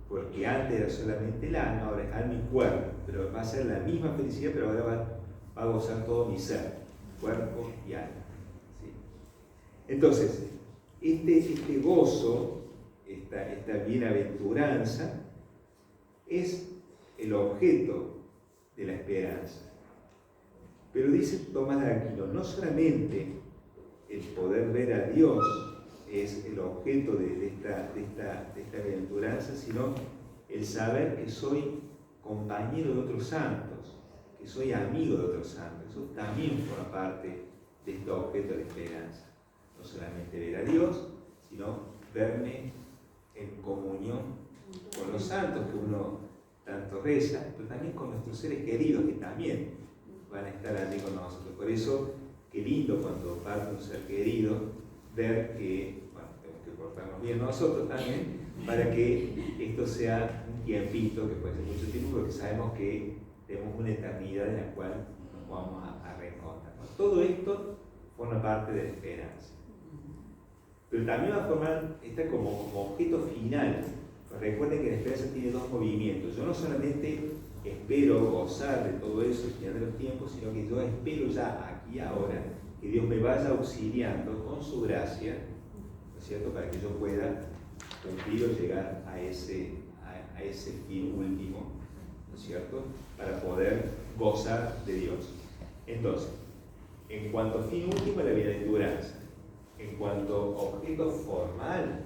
Porque antes era solamente el alma, ahora es alma y cuerpo, pero va a ser la misma felicidad, pero ahora va a gozar todo mi ser, cuerpo y alma, ¿sí? Entonces, este gozo, esta bienaventuranza, es el objeto de la esperanza. Pero dice Tomás de Aquino, no solamente el poder ver a Dios es el objeto de esta bienaventuranza, sino el saber que soy compañero de otros santos, que soy amigo de otros santos. Eso también forma parte de este objeto de la esperanza. No solamente ver a Dios, sino verme en comunión con los santos que uno tanto reza, pero también con nuestros seres queridos que también van a estar allí con nosotros. Por eso, qué lindo cuando parte un ser querido, ver que, bueno, tenemos que portarnos bien nosotros también, para que esto sea un tiempito, que puede ser mucho tiempo, porque sabemos que tenemos una eternidad en la cual nos vamos a reencontrar. Todo esto forma parte de la esperanza. Pero también va a formar esta como objeto final. Recuerden que la esperanza tiene dos movimientos. Yo no solamente espero gozar de todo eso al final de los tiempos, sino que yo espero ya aquí ahora que Dios me vaya auxiliando con su gracia, ¿no es cierto?, para que yo pueda cumplir o llegar a ese fin último, ¿no es cierto?, para poder gozar de Dios. Entonces, en cuanto a fin último, la bienaventuranza. En cuanto a objeto formal,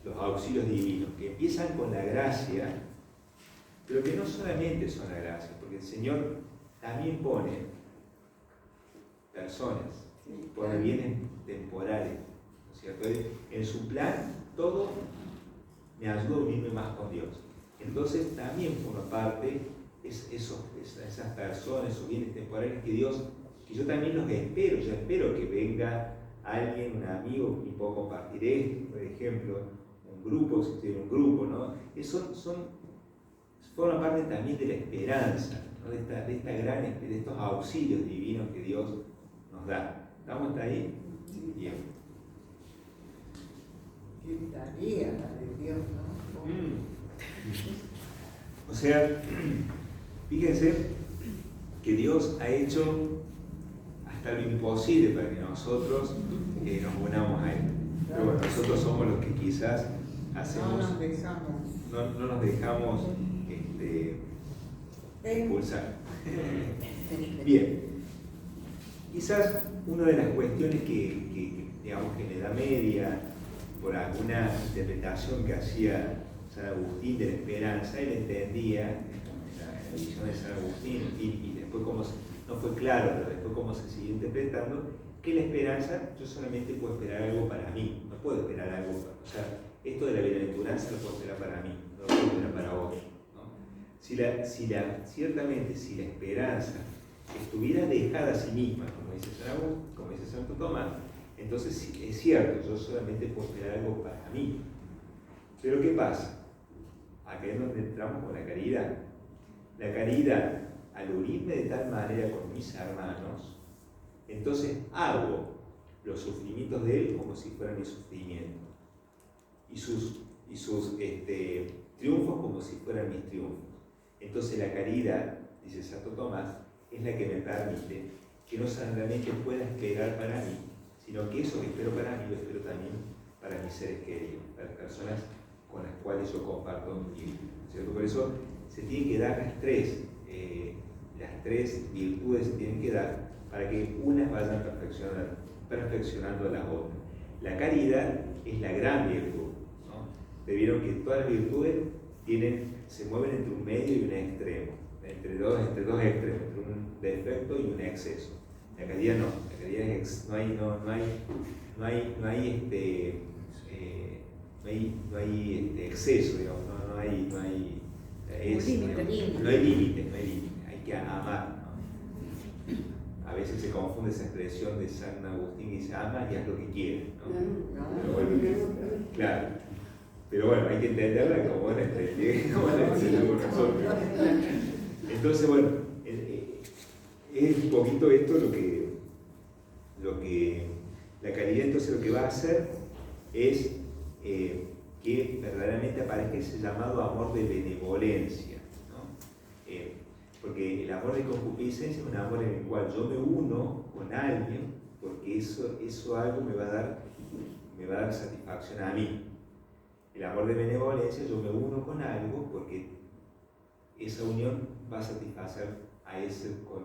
los auxilios divinos, que empiezan con la gracia, pero que no solamente son la gracia, porque el Señor también pone personas, pone bienes temporales, ¿no es cierto? En su plan todo me ayuda a unirme más con Dios. Entonces también forma parte esas personas, esos bienes temporales que yo también los espero. Yo espero que venga alguien, un amigo, y puedo compartir esto, por ejemplo, un grupo, si tiene un grupo, ¿no? Forma parte también de la esperanza, ¿no? de estos auxilios divinos que Dios nos da. ¿Estamos hasta ahí? Bien. Qué tarea la de Dios, ¿no? O sea, fíjense que Dios ha hecho hasta lo imposible para que nosotros nos unamos a Él. Pero bueno, nosotros somos los que quizás hacemos, no nos dejamos impulsar. Bien, quizás una de las cuestiones que digamos que en la Edad Media, por alguna interpretación que hacía San Agustín de la esperanza, él entendía, en la visión de San Agustín, y después no fue claro, pero después cómo se siguió interpretando, que la esperanza, yo solamente puedo esperar algo para mí, no puedo esperar algo, o sea, esto de la bienaventuranza lo puedo esperar para mí, no lo puedo esperar para otro, ¿no? Ciertamente, si la esperanza estuviera dejada a sí misma, como dice San Agustín, como dice Santo Tomás, entonces sí, es cierto, yo solamente puedo esperar algo para mí. Pero ¿qué pasa? Acá es donde entramos con la caridad. La caridad, al unirme de tal manera con mis hermanos, entonces hago los sufrimientos de él como si fueran mis sufrimientos. Y sus triunfos como si fueran mis triunfos. Entonces la caridad, dice Santo Tomás, es la que me permite que no solamente pueda esperar para mí, sino que eso que espero para mí lo espero también para mis seres queridos, para las personas con las cuales yo comparto mi vida, ¿cierto? Por eso se tienen que dar las tres virtudes se tienen que dar para que unas vayan perfeccionando a las otras. La caridad es la gran virtud, ¿no? Vieron que todas las virtudes se mueven entre un medio y un extremo, entre dos extremos, entre un defecto y un exceso. La caridad no, la caridad no hay exceso, digamos, no hay límite, hay que amar, ¿no? A veces se confunde esa expresión de San Agustín y dice ama y haz lo que quieras, ¿no? Pero bueno, claro, pero bueno, hay que entenderla como la entendemos nosotros. Entonces, bueno, es un poquito esto lo que la caridad entonces lo que va a hacer es que verdaderamente aparezca ese llamado amor de benevolencia, ¿no? Porque el amor de concupiscencia es un amor en el cual yo me uno con alguien porque eso algo me va a dar satisfacción a mí. El amor de benevolencia, yo me uno con algo porque esa unión va a satisfacer a ese con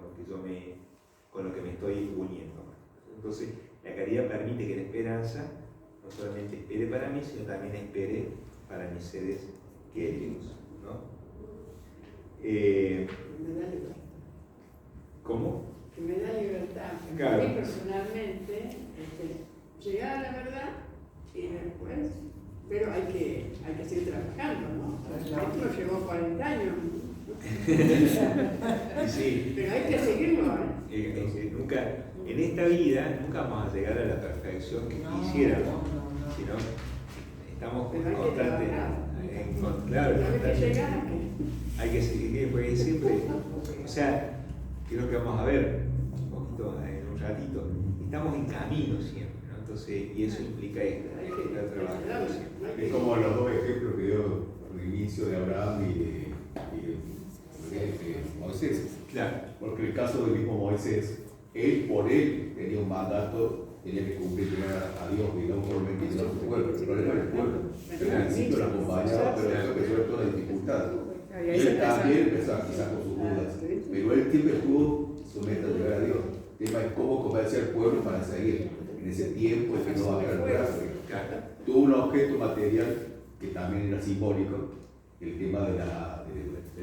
lo que me estoy uniendo. Entonces, la caridad permite que la esperanza no solamente espere para mí, sino también espere para mis seres queridos, ¿no? Me da libertad. ¿Cómo? Que me da libertad. Claro. A mí personalmente, llegar a la verdad y después, pero hay que seguir trabajando, ¿no? Esto nos llevó 40 años. Sí. Pero hay que seguirlo, en esta vida nunca vamos a llegar a la perfección que quisiéramos, sino estamos constantes. Claro, hay que seguir, porque siempre, o sea, que es lo que vamos a ver un poquito en un ratito, estamos en camino siempre, ¿no? Entonces, y eso implica esto, hay que estar trabajando siempre. Es como los dos ejemplos que dio al inicio de Abraham y de Moisés. Claro. Porque el caso del mismo Moisés, por él tenía un mandato, tenía que cumplir a Dios, digamos, formalmente, y no su pueblo. El problema era el pueblo. Al principio lo acompañaba, pero después empezó a ver toda la dificultad. Y él también empezó quizás con sus dudas. Pero él siempre estuvo su meta de llegar a Dios. El tema es cómo convencer al pueblo para seguir en ese tiempo de que no va a quedar brazo. Tuvo un objeto material que también era simbólico, el tema del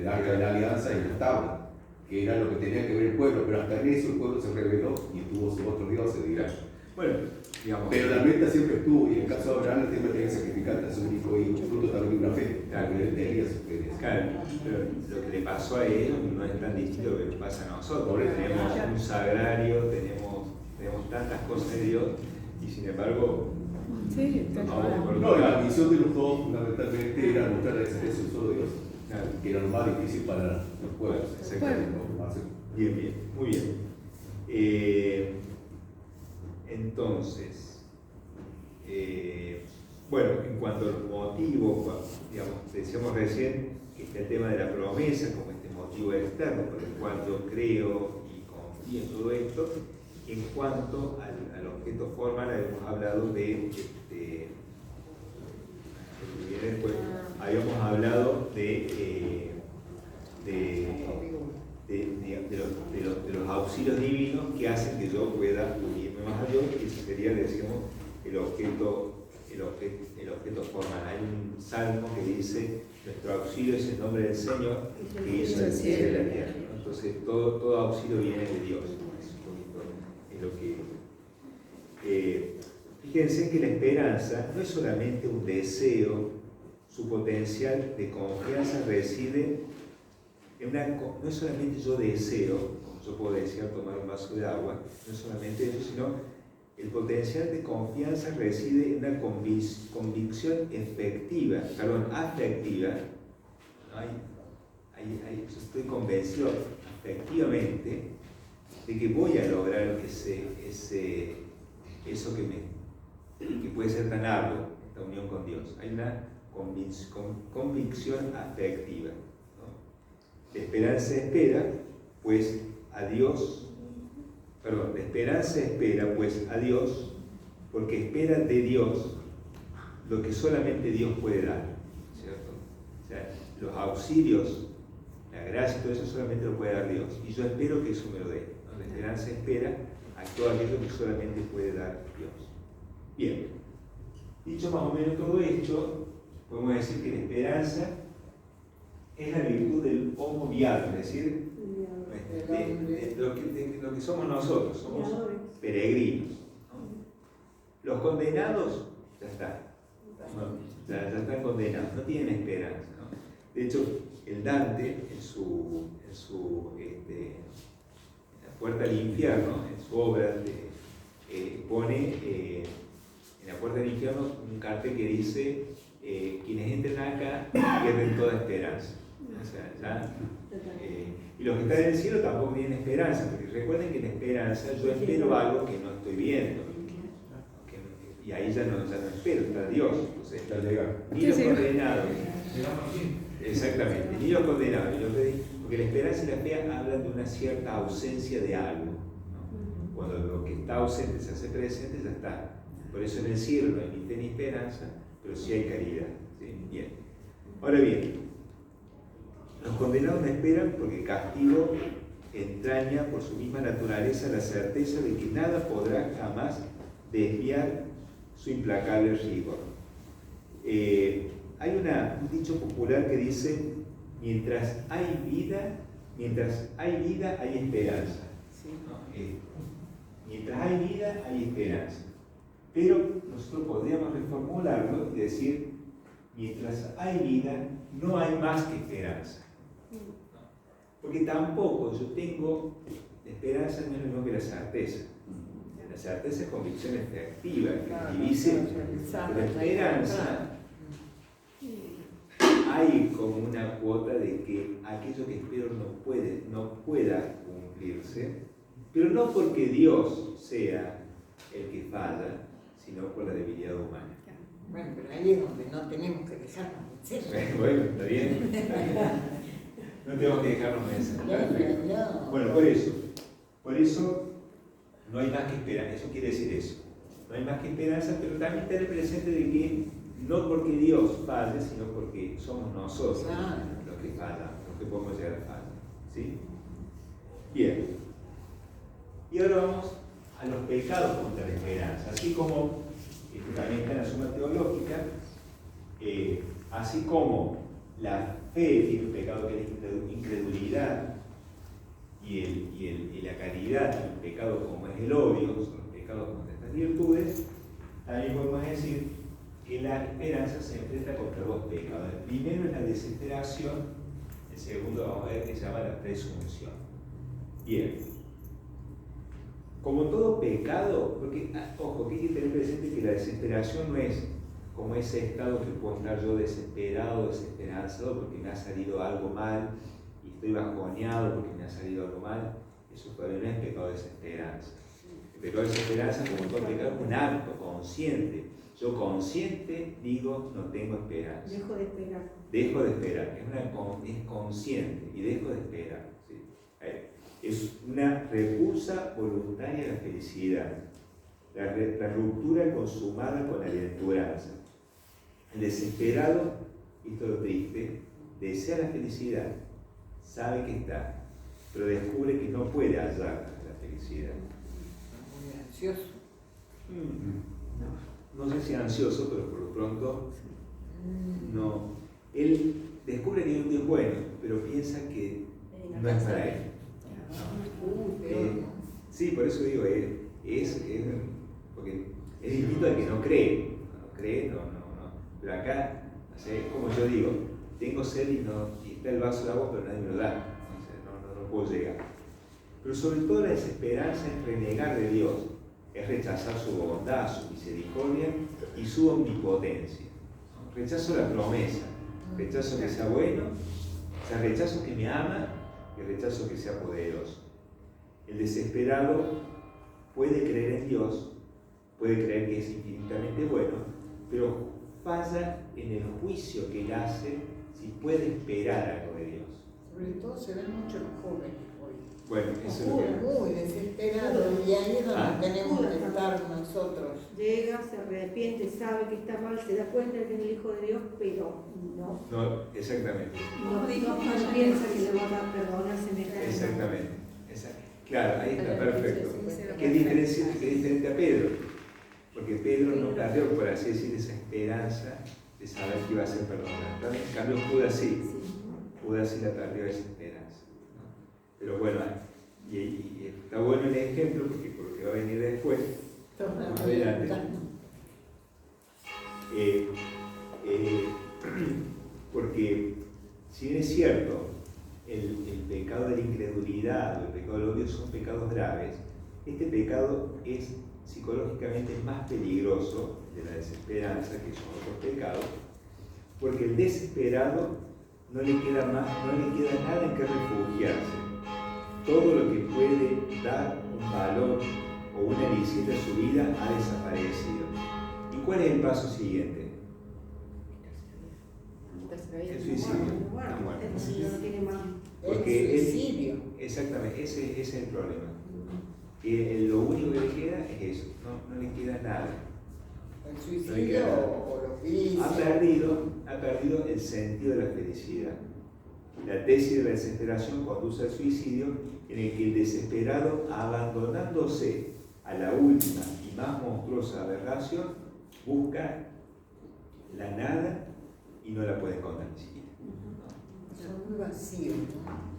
arca de la alianza y la tabla, que era lo que tenía que ver el pueblo, pero hasta en eso el pueblo se rebeló y tuvo sus otros dioses, digamos. Bueno, digamos. Pero la meta siempre estuvo, y en el caso de Abraham, el tema tenía que sacrificar a su único hijo, fruto también de una fe, Claro. porque él tenía su fe. Claro, pero lo que le pasó a él no es tan distinto a lo que nos pasa a nosotros. Por eso. Tenemos un sagrario, tenemos tantas cosas de Dios, y sin embargo, Sí, nos está vamos por No, otro la lado. misión de los dos fundamentalmente era mostrar la existencia de un solo Dios, Claro. que era lo más difícil para los pueblos. Exactamente. Bien, bien, muy bien. Entonces, bueno, en cuanto a los motivos, digamos, decíamos recién que está el tema de la promesa como este motivo externo por el cual yo creo y confío en todo esto. En cuanto al objeto formal, habíamos hablado habíamos hablado de los auxilios divinos que hacen que yo pueda unirme más a Dios, y ese sería, decíamos, el objeto formal. Hay un salmo que dice: nuestro auxilio es el nombre del Señor que hizo el cielo y la tierra. Entonces todo auxilio viene de Dios. Es lo que fíjense que la esperanza no es solamente un deseo, su potencial de confianza reside en no es solamente yo deseo, como yo puedo desear tomar un vaso de agua, no es solamente eso, sino el potencial de confianza reside en una convicción afectiva. Yo estoy convencido afectivamente de que voy a lograr eso que puede ser tan arduo, esta unión con Dios. Hay una convicción afectiva, ¿no? La esperanza espera, pues a Dios, porque espera de Dios lo que solamente Dios puede dar, ¿cierto? O sea, los auxilios, la gracia y todo eso solamente lo puede dar Dios, y yo espero que eso me lo dé, ¿no? La esperanza espera a todo aquello que solamente puede dar Dios. Bien, dicho más o menos todo esto, podemos decir que la esperanza es la virtud del homo viator, es decir, de lo que somos nosotros, somos peregrinos, ¿no? Los condenados ya están, ¿no? Ya están condenados, no tienen esperanza, ¿no? De hecho, el Dante en la puerta del infierno, en su obra, pone en la puerta del infierno un cartel que dice: quienes entren acá pierden toda esperanza. O sea, y los que están en el cielo tampoco tienen esperanza, porque recuerden que en esperanza yo espero algo que no estoy viendo, y ahí ya no espero, está Dios. Entonces, ni los condenados, exactamente, ni los condenados, porque la esperanza y la fe hablan de una cierta ausencia de algo, ¿no? Cuando lo que está ausente se hace presente, ya está. Por eso en el cielo no hay ni fe ni esperanza, pero sí hay caridad, ¿sí? Bien. Ahora bien, los condenados no esperan porque el castigo entraña por su misma naturaleza la certeza de que nada podrá jamás desviar su implacable rigor. Hay un dicho popular que dice: mientras hay vida hay esperanza, ¿no? Mientras hay vida hay esperanza. Pero nosotros podríamos reformularlo y decir: mientras hay vida no hay más que esperanza, ¿no? Porque tampoco yo tengo esperanza, no es lo mismo que la certeza. La certeza es convicción efectiva, que divise. La esperanza, hay como una cuota de que aquello que espero no pueda cumplirse, pero no porque Dios sea el que falla, sino por la debilidad humana. Bueno, pero ahí es donde no tenemos que dejarnos vencer. Bueno, está bien. No tenemos que dejarnos vencer. No. Bueno, por eso no hay más que esperanza. Eso quiere decir eso. No hay más que esperanza, pero también tener presente de que no porque Dios falle, sino porque somos nosotros los que fallan, los que podemos llegar a fallar, ¿sí? Bien. Y ahora vamos a los pecados contra la esperanza. Así como también está en la Suma Teológica, así como la fe tiene un pecado que es la incredulidad, y la caridad tiene un pecado como es el odio, son los pecados contra esta las virtudes, también podemos decir que la esperanza se enfrenta contra dos pecados. El primero es la desesperación, el segundo vamos a ver que se llama la presunción. Bien, como todo pecado, porque, ojo, que hay que tener presente que la desesperación no es como ese estado que puedo estar yo desesperado, desesperanzado porque me ha salido algo mal y estoy bajoneado porque me ha salido algo mal. Eso todavía no es pecado de desesperanza. El pecado de desesperanza, como todo pecado, es un acto consciente. Yo consciente digo, no tengo esperanza. Dejo de esperar. Dejo de esperar, es consciente y dejo de esperar. ¿Sí? Es una repulsa voluntaria de la felicidad, la ruptura consumada con la aventuranza. El desesperado, esto es lo triste, desea la felicidad, sabe que está, pero descubre que no puede hallar la felicidad. Muy ansioso. No sé si ansioso, pero por lo pronto no. Él descubre que Dios es bueno, pero piensa que no es para él. Sí, por eso digo, porque es distinto al que no cree. No cree, no. Pero acá, como yo digo, tengo sed y está el vaso de agua, pero nadie me lo da. No puedo llegar. Pero sobre todo la desesperanza es renegar de Dios, es rechazar su bondad, su misericordia y su omnipotencia. Rechazo la promesa, rechazo que sea bueno, rechazo que me ama y rechazo que sea poderoso. El desesperado puede creer en Dios, puede creer que es infinitamente bueno, pero falla en el juicio que él hace si puede esperar algo de Dios. Sobre todo se ven mucho los jóvenes hoy. Bueno, eso es lo que... Muy desesperados, y ahí es donde tenemos que estar nosotros. Llega, se arrepiente, sabe que está mal, se da cuenta de que es el Hijo de Dios, pero no. No, exactamente. No piensa que le van a perdonar semejante. Exactamente. Claro, ahí está, perfecto. Qué diferente a Pedro. Porque Pedro no perdió, por así decir, esa esperanza de saber que iba a ser perdonado. En cambio, Judas sí. Judas sí la perdió esa esperanza. ¿No? Pero bueno, y está bueno el ejemplo, porque por lo que va a venir después, más adelante. Porque si bien es cierto, el pecado de la incredulidad o el pecado del odio son pecados graves, este pecado es psicológicamente más peligroso de la desesperanza, que son otros pecados, porque el desesperado no le queda nada en que refugiarse. Todo lo que puede dar un valor o una aliciente a su vida ha desaparecido. ¿Y cuál es el paso siguiente? El suicidio. La muerte. Porque El suicidio. Exactamente, ese es el problema. Que lo único que le queda es eso, no le queda nada. El suicidio o los vicios. Ha perdido el sentido de la felicidad. La tesis de la desesperación conduce al suicidio, en el que el desesperado, abandonándose a la última y más monstruosa aberración, busca la nada y no la puede encontrar ni siquiera. Son muy vacíos, ¿no?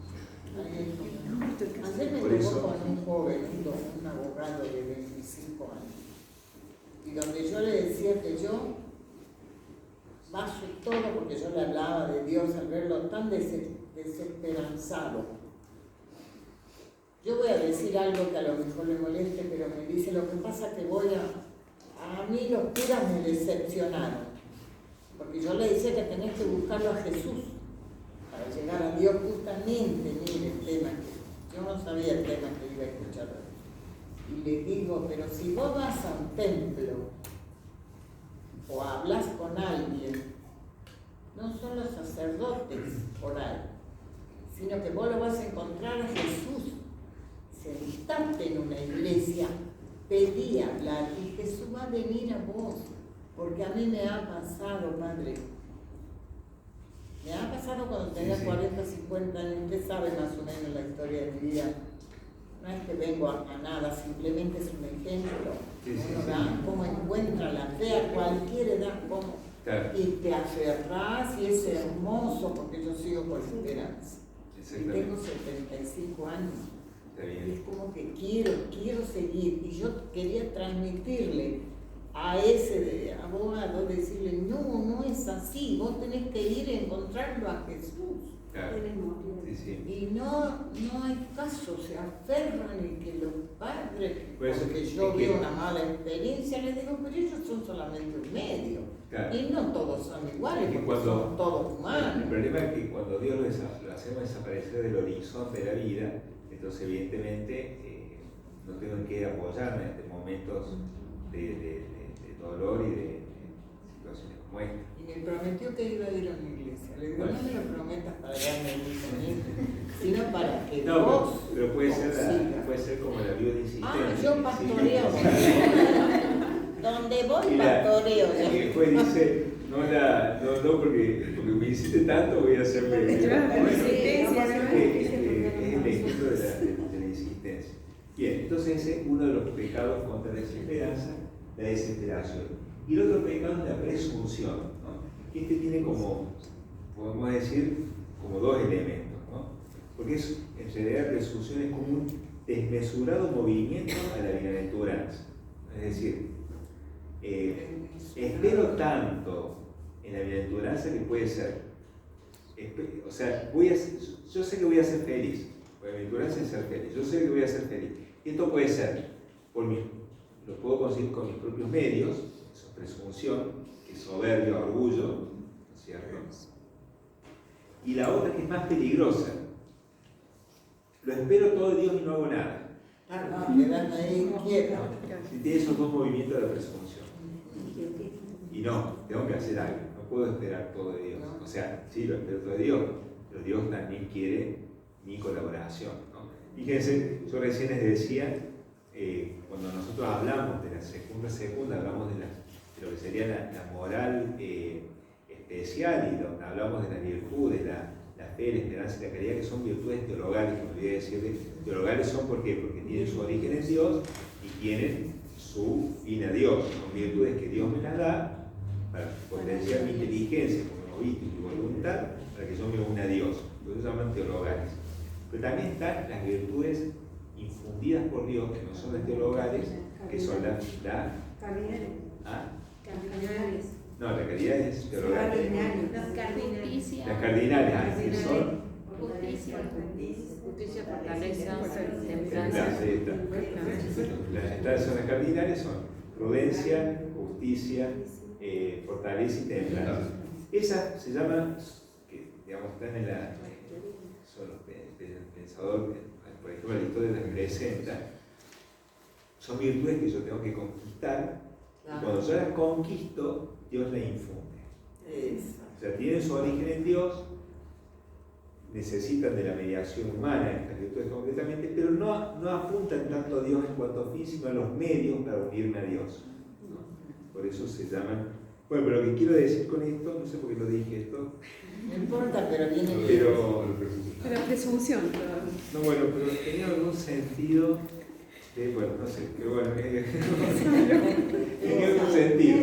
Ayer me Por tocó eso- con un joven, un abogado de 25 años, y donde yo le decía que yo bajo todo, porque yo le hablaba de Dios al verlo tan desesperanzado. Yo voy a decir algo que a lo mejor le moleste, pero me dice, lo que pasa es que a mí los curas me decepcionaron, porque yo le decía que tenés que buscarlo a Jesús para llegar a Dios justamente. Mire el tema, yo no sabía el tema que iba a escuchar hoy. Y le digo, pero si vos vas a un templo o hablas con alguien, no son los sacerdotes por ahí, sino que vos lo vas a encontrar a Jesús. Sentate en una iglesia, pedí hablar y Jesús va a venir a vos, porque a mí me ha pasado, Padre. Me ha pasado cuando tenía 40, 50 años, usted sabe más o menos la historia de mi vida. No es que vengo a nada, simplemente es un ejemplo. Uno da cómo encuentra la fe a cualquier edad, cómo. Claro. Y te aferrás y es hermoso, porque yo sigo con esperanza. Y tengo 75 años. Está Y es bien. como que quiero seguir. Y yo quería transmitirle a ese abogado, decirle, no es así, vos tenés que ir a encontrarlo a Jesús. Claro. Sí, sí. Y no hay caso, se aferran y que los padres, Pues, porque es yo que- veo una mala experiencia, les digo, pero ellos son solamente un medio. Claro. Y no todos son iguales, Es que porque cuando- son todos El humanos. problema es que cuando Dios lo hacemos desaparecer del horizonte de la vida, entonces evidentemente no tengo que apoyarme en momentos de dolor y de situaciones como esta. Y me prometió que iba a ir a una iglesia. Le digo, no me lo prometas para darme un sonido, sino para que No, vos pero puede ser, consigas. como la vida de insistencia. Yo pastoreo. Donde voy Y pastoreo. y después dice, no porque me hiciste tanto voy a hacerme. Es el ejemplo de la insistencia. Bien, entonces ese es uno de los pecados contra la desesperanza, la desesperación. Y el otro pecado es la presunción, ¿no? Este tiene como, podemos decir, como dos elementos, ¿no? Porque en realidad la presunción es como un desmesurado movimiento a la bienaventuranza. Es decir, espero tanto en la bienaventuranza que puede ser. O sea, yo sé que voy a ser feliz. La bienaventuranza es ser feliz. Yo sé que voy a ser feliz. Y esto puede ser, lo puedo conseguir con mis propios medios, eso es presunción, que es soberbia, orgullo, ¿no es cierto? Y la otra que es más peligrosa, lo espero todo de Dios y no hago nada. Quedan ahí quietos. Si tiene esos dos movimientos de la presunción. Y no, tengo que hacer algo, no puedo esperar todo de Dios. O sea, sí, lo espero todo de Dios, pero Dios también quiere mi colaboración, ¿no? Fíjense, yo recién les decía, cuando nosotros hablamos de la segunda, hablamos de lo que sería la moral especial y donde hablamos de las virtudes, la fe, la esperanza y la caridad, que son virtudes teologales, que me olvidé decirles. Teologales son ¿por qué? Porque tienen su origen en Dios y tienen su fin a Dios. Son virtudes que Dios me las da para potenciar mi inteligencia, como y mi voluntad, para que yo me una a Dios. Por eso se llaman teologales. Pero también están las virtudes infundidas por Dios, que no son las teologales, que son ¿ah? No, la caridad es teologal. Las cardinales, que son Justicia, fortaleza, templanza. Las zonas cardinales son prudencia, justicia, fortaleza y templanza. Esas se llaman, que digamos están son los pensadores, por ejemplo, la historia las presenta, son virtudes que yo tengo que conquistar, y cuando yo las conquisto, Dios las infunde. O sea, tienen su origen en Dios, necesitan de la mediación humana, estas virtudes concretamente, pero no apuntan tanto a Dios en cuanto a fin, sino a los medios para unirme a Dios, ¿no? Por eso se llaman. Bueno, pero lo que quiero decir con esto, no sé por qué lo dije esto. No importa, pero viene Pero presunción. no, bueno, pero tenía algún sentido. Bueno, no sé, pero bueno, tenía algún sentido.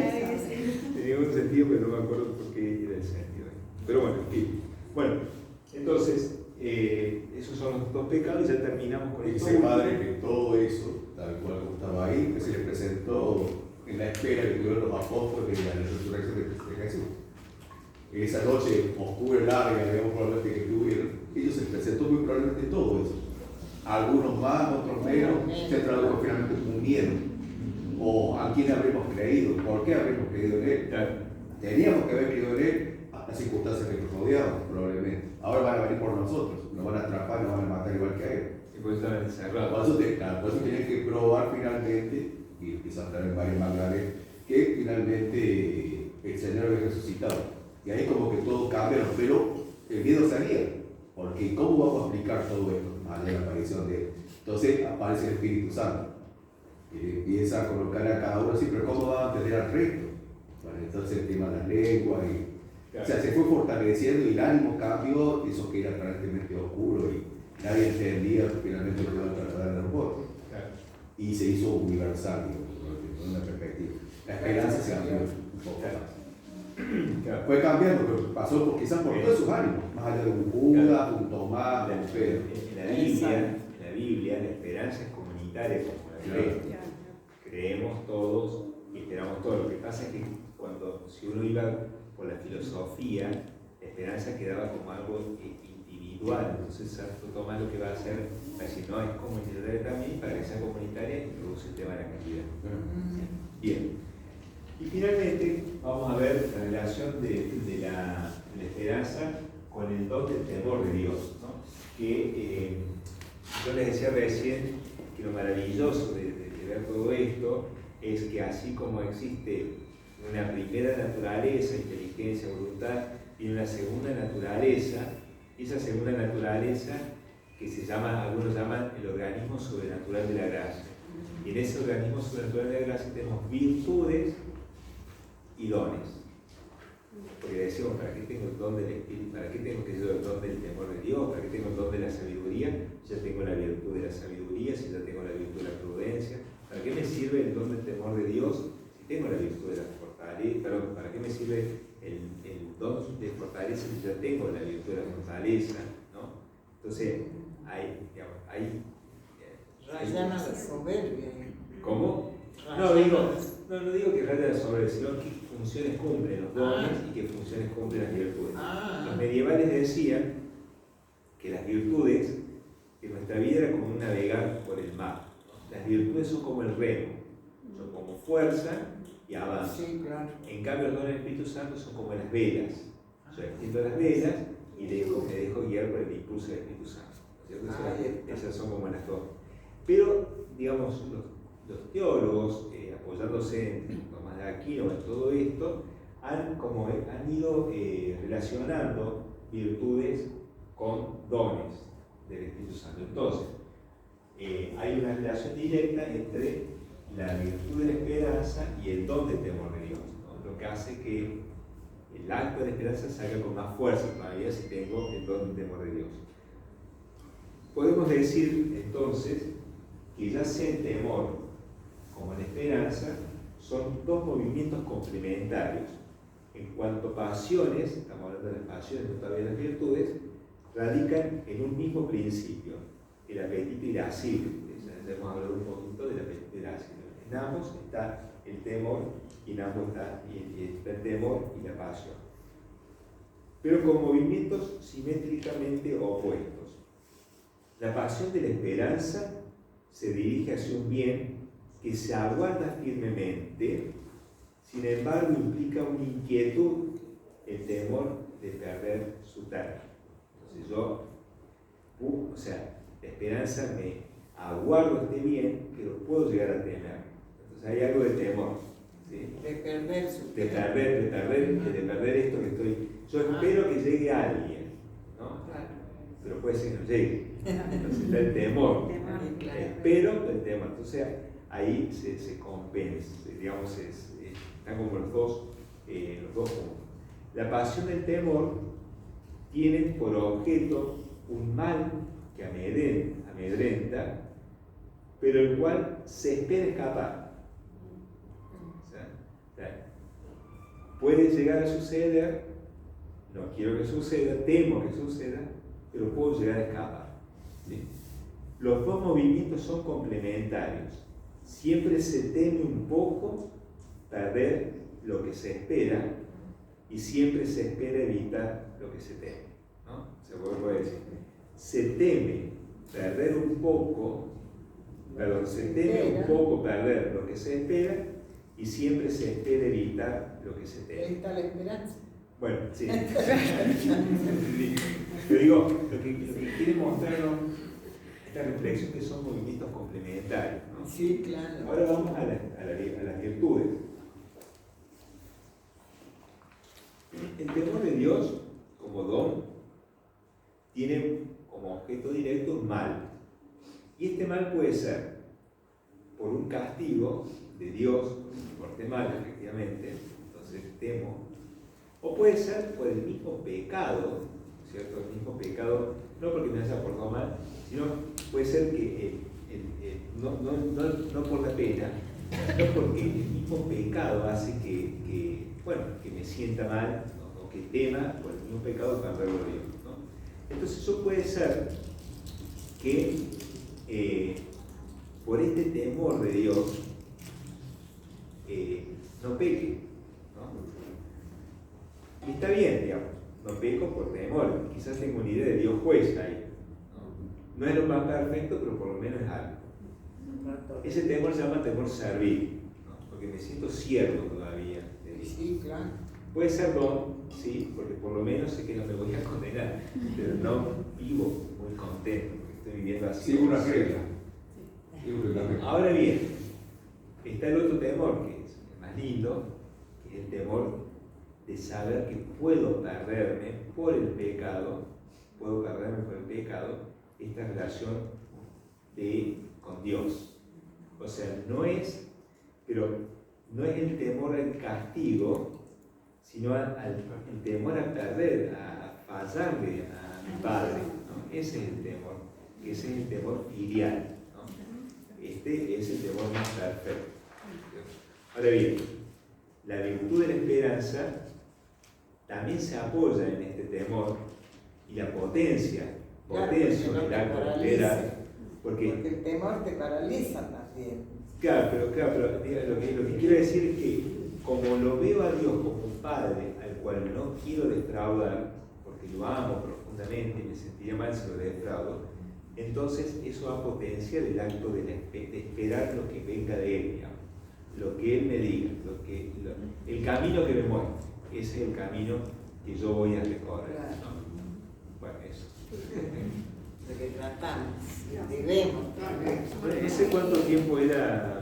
Tenía algún sentido, pero no me acuerdo por qué era el sentido. Pero bueno, en fin. Bueno, entonces, esos son los dos pecados y ya terminamos con esto. Dice padre que todo eso, tal cual como estaba ahí, que se le presentó en la espera que tuvieron los apóstoles de la resurrección de Jesús. En esa noche oscura y larga, digamos, probablemente que tuvieron, ellos se les presentó muy probablemente todo eso. Algunos más, otros menos, se tradujo finalmente como miedo. O a quién habremos creído, por qué habremos creído en él. Teníamos que haber creído en él a las circunstancias que nos rodeaban, probablemente. Ahora van a venir por nosotros, nos van a atrapar, nos van a matar igual que a él. Y pues estaban encerrados. Por eso tienen que probar finalmente, y quizás también varios Magdalena, que finalmente el Señor había resucitado. Y ahí como que todo cambia, pero el miedo salía. Porque ¿cómo vamos a explicar todo esto? Allá la aparición de él. Entonces aparece el Espíritu Santo. Y le empieza a colocar a cada uno así, pero ¿cómo va a entender al resto? Bueno, entonces el tema de las lenguas o sea, se fue fortaleciendo y el ánimo cambió, eso que era aparentemente oscuro y nadie entendía finalmente lo que iba a tratar de los votos. Y se hizo universal, con una perspectiva. La esperanza se cambió un poco más. Fue cambiando, pero pasó quizás por todos sus ánimos, más allá de un Judas, un Tomás, un Pedro. En la Biblia, la esperanza es comunitaria como la fe. Creemos todos y esperamos todos. Lo que pasa es que si uno iba por la filosofía, la esperanza quedaba como algo individual. Entonces Santo Tomás lo que va a hacer va a decir, no, es comunitaria también, para que sea comunitaria introduce el tema de la caridad. Bien. Y finalmente vamos a ver la relación de la esperanza con el don del temor de Dios, ¿no? Que yo les decía recién que lo maravilloso de ver todo esto es que así como existe una primera naturaleza, inteligencia, voluntad, y una segunda naturaleza, esa segunda naturaleza que algunos llaman el organismo sobrenatural de la gracia. Y en ese organismo sobrenatural de la gracia tenemos virtudes y dones. Porque decimos, ¿para qué tengo el don del Espíritu? ¿Para qué tengo que yo el don del temor de Dios? ¿Para qué tengo el don de la sabiduría? Ya tengo la virtud de la sabiduría, si ya tengo la virtud de la prudencia. ¿Para qué me sirve el don del temor de Dios si tengo la virtud de la fortaleza? Perdón, ¿para qué me sirve el don de fortaleza si ya tengo la virtud de la fortaleza? ¿No? Entonces, hay Rayana la soberbia. ¿Cómo? No digo que raya la soberbia, sino que funciones cumplen los dones y qué funciones cumplen las virtudes. Los medievales decían que las virtudes, que nuestra vida era como un navegar por el mar. Las virtudes son como el remo, son como fuerza y avance. Sí, claro. En cambio, los dones del Espíritu Santo son como las velas. Yo extiendo las velas y me dejo guiar por el impulso del Espíritu Santo. Esas son como las dos. Pero, digamos, los teólogos, apoyándose en Tomás de Aquino, en todo esto, han ido relacionando virtudes con dones del Espíritu Santo. Entonces, hay una relación directa entre la virtud de la esperanza y el don del temor de Dios, ¿no? Lo que hace que el acto de la esperanza salga con más fuerza todavía si tengo el don del temor de Dios. Podemos decir entonces que ya sea el temor como la esperanza son dos movimientos complementarios. En cuanto a pasiones, estamos hablando de las pasiones, no todavía de las virtudes, radican en un mismo principio, el apetito irascible. Ya hemos hablado un poquito del apetito irascible. En ambos está el temor y en ambos está el temor y la pasión. Pero con movimientos simétricamente opuestos. La pasión de la esperanza se dirige hacia un bien que se aguarda firmemente, sin embargo implica una inquietud, el temor de perder su término. Entonces la esperanza me aguardo este bien, pero puedo llegar a temer. Entonces hay algo de temor, ¿sí? De perder su de perder esto que estoy. Yo espero que llegue alguien, ¿no? Claro. Pero puede ser que no llegue. Entonces está el temor. Espero el temor. Entonces ahí se compensa, digamos, están como los dos puntos. La pasión del temor tiene por objeto un mal que amedrenta, pero el cual se espera escapar. O sea, puede llegar a suceder, no quiero que suceda, temo que suceda, pero puedo llegar a escapar. ¿Sí? Los dos movimientos son complementarios. Siempre se teme un poco perder lo que se espera y siempre se espera evitar lo que se teme, ¿no? Se puede decir. Se teme perder un poco, perder lo que se espera y siempre se espera evitar lo que se teme. Ahí está la esperanza. Bueno, sí. Yo digo, lo que quiere mostrarnos esta reflexión que son movimientos complementarios, ¿no? Sí, claro. Ahora vamos a las virtudes. El temor de Dios, como don, tiene como objeto directo un mal. Y este mal puede ser por un castigo de Dios, por este mal, efectivamente, entonces temo, o puede ser por el mismo pecado, ¿cierto? El mismo pecado, no porque me haya portado mal, sino puede ser que no por la pena, sino porque el mismo pecado hace que me sienta mal, ¿no? O que tema por el mismo pecado para perderlo a Dios, ¿no? Entonces eso puede ser que por este temor de Dios, no peque, ¿no? Y está bien, digamos, no peco por temor, quizás tengo una idea de Dios juez ahí, ¿no? No es lo más perfecto, pero por lo menos es algo. Ese temor se llama temor servil, ¿no? Porque me siento siervo todavía de Dios. Sí, claro. Puede ser don, sí, porque por lo menos sé que no me voy a condenar, pero no vivo muy contento, porque estoy viviendo así. Sigue una regla. Ahora bien, está el otro temor, que es más lindo, que es el temor de saber que puedo perderme por el pecado, esta relación con Dios. O sea, no es el temor al castigo, sino el temor a perder, a fallarle a mi padre, ¿no? Ese es el temor, ese es el temor filial, ¿no? Este es el temor más perfecto. Ahora bien, la virtud de la esperanza también se apoya en este temor y la potencia el acto de esperar, porque el temor te paraliza también. Claro, pero lo que quiero decir es que como lo veo a Dios como un padre al cual no quiero defraudar, porque lo amo profundamente y me sentiría mal si lo defraudo, entonces eso va a potenciar el acto de esperar lo que venga de Él, digamos, lo que Él me diga, el camino que me muestre, ese es el camino que yo voy a recorrer, ¿no? Bueno, eso. De que tratamos, debemos. ¿Ese cuánto tiempo era?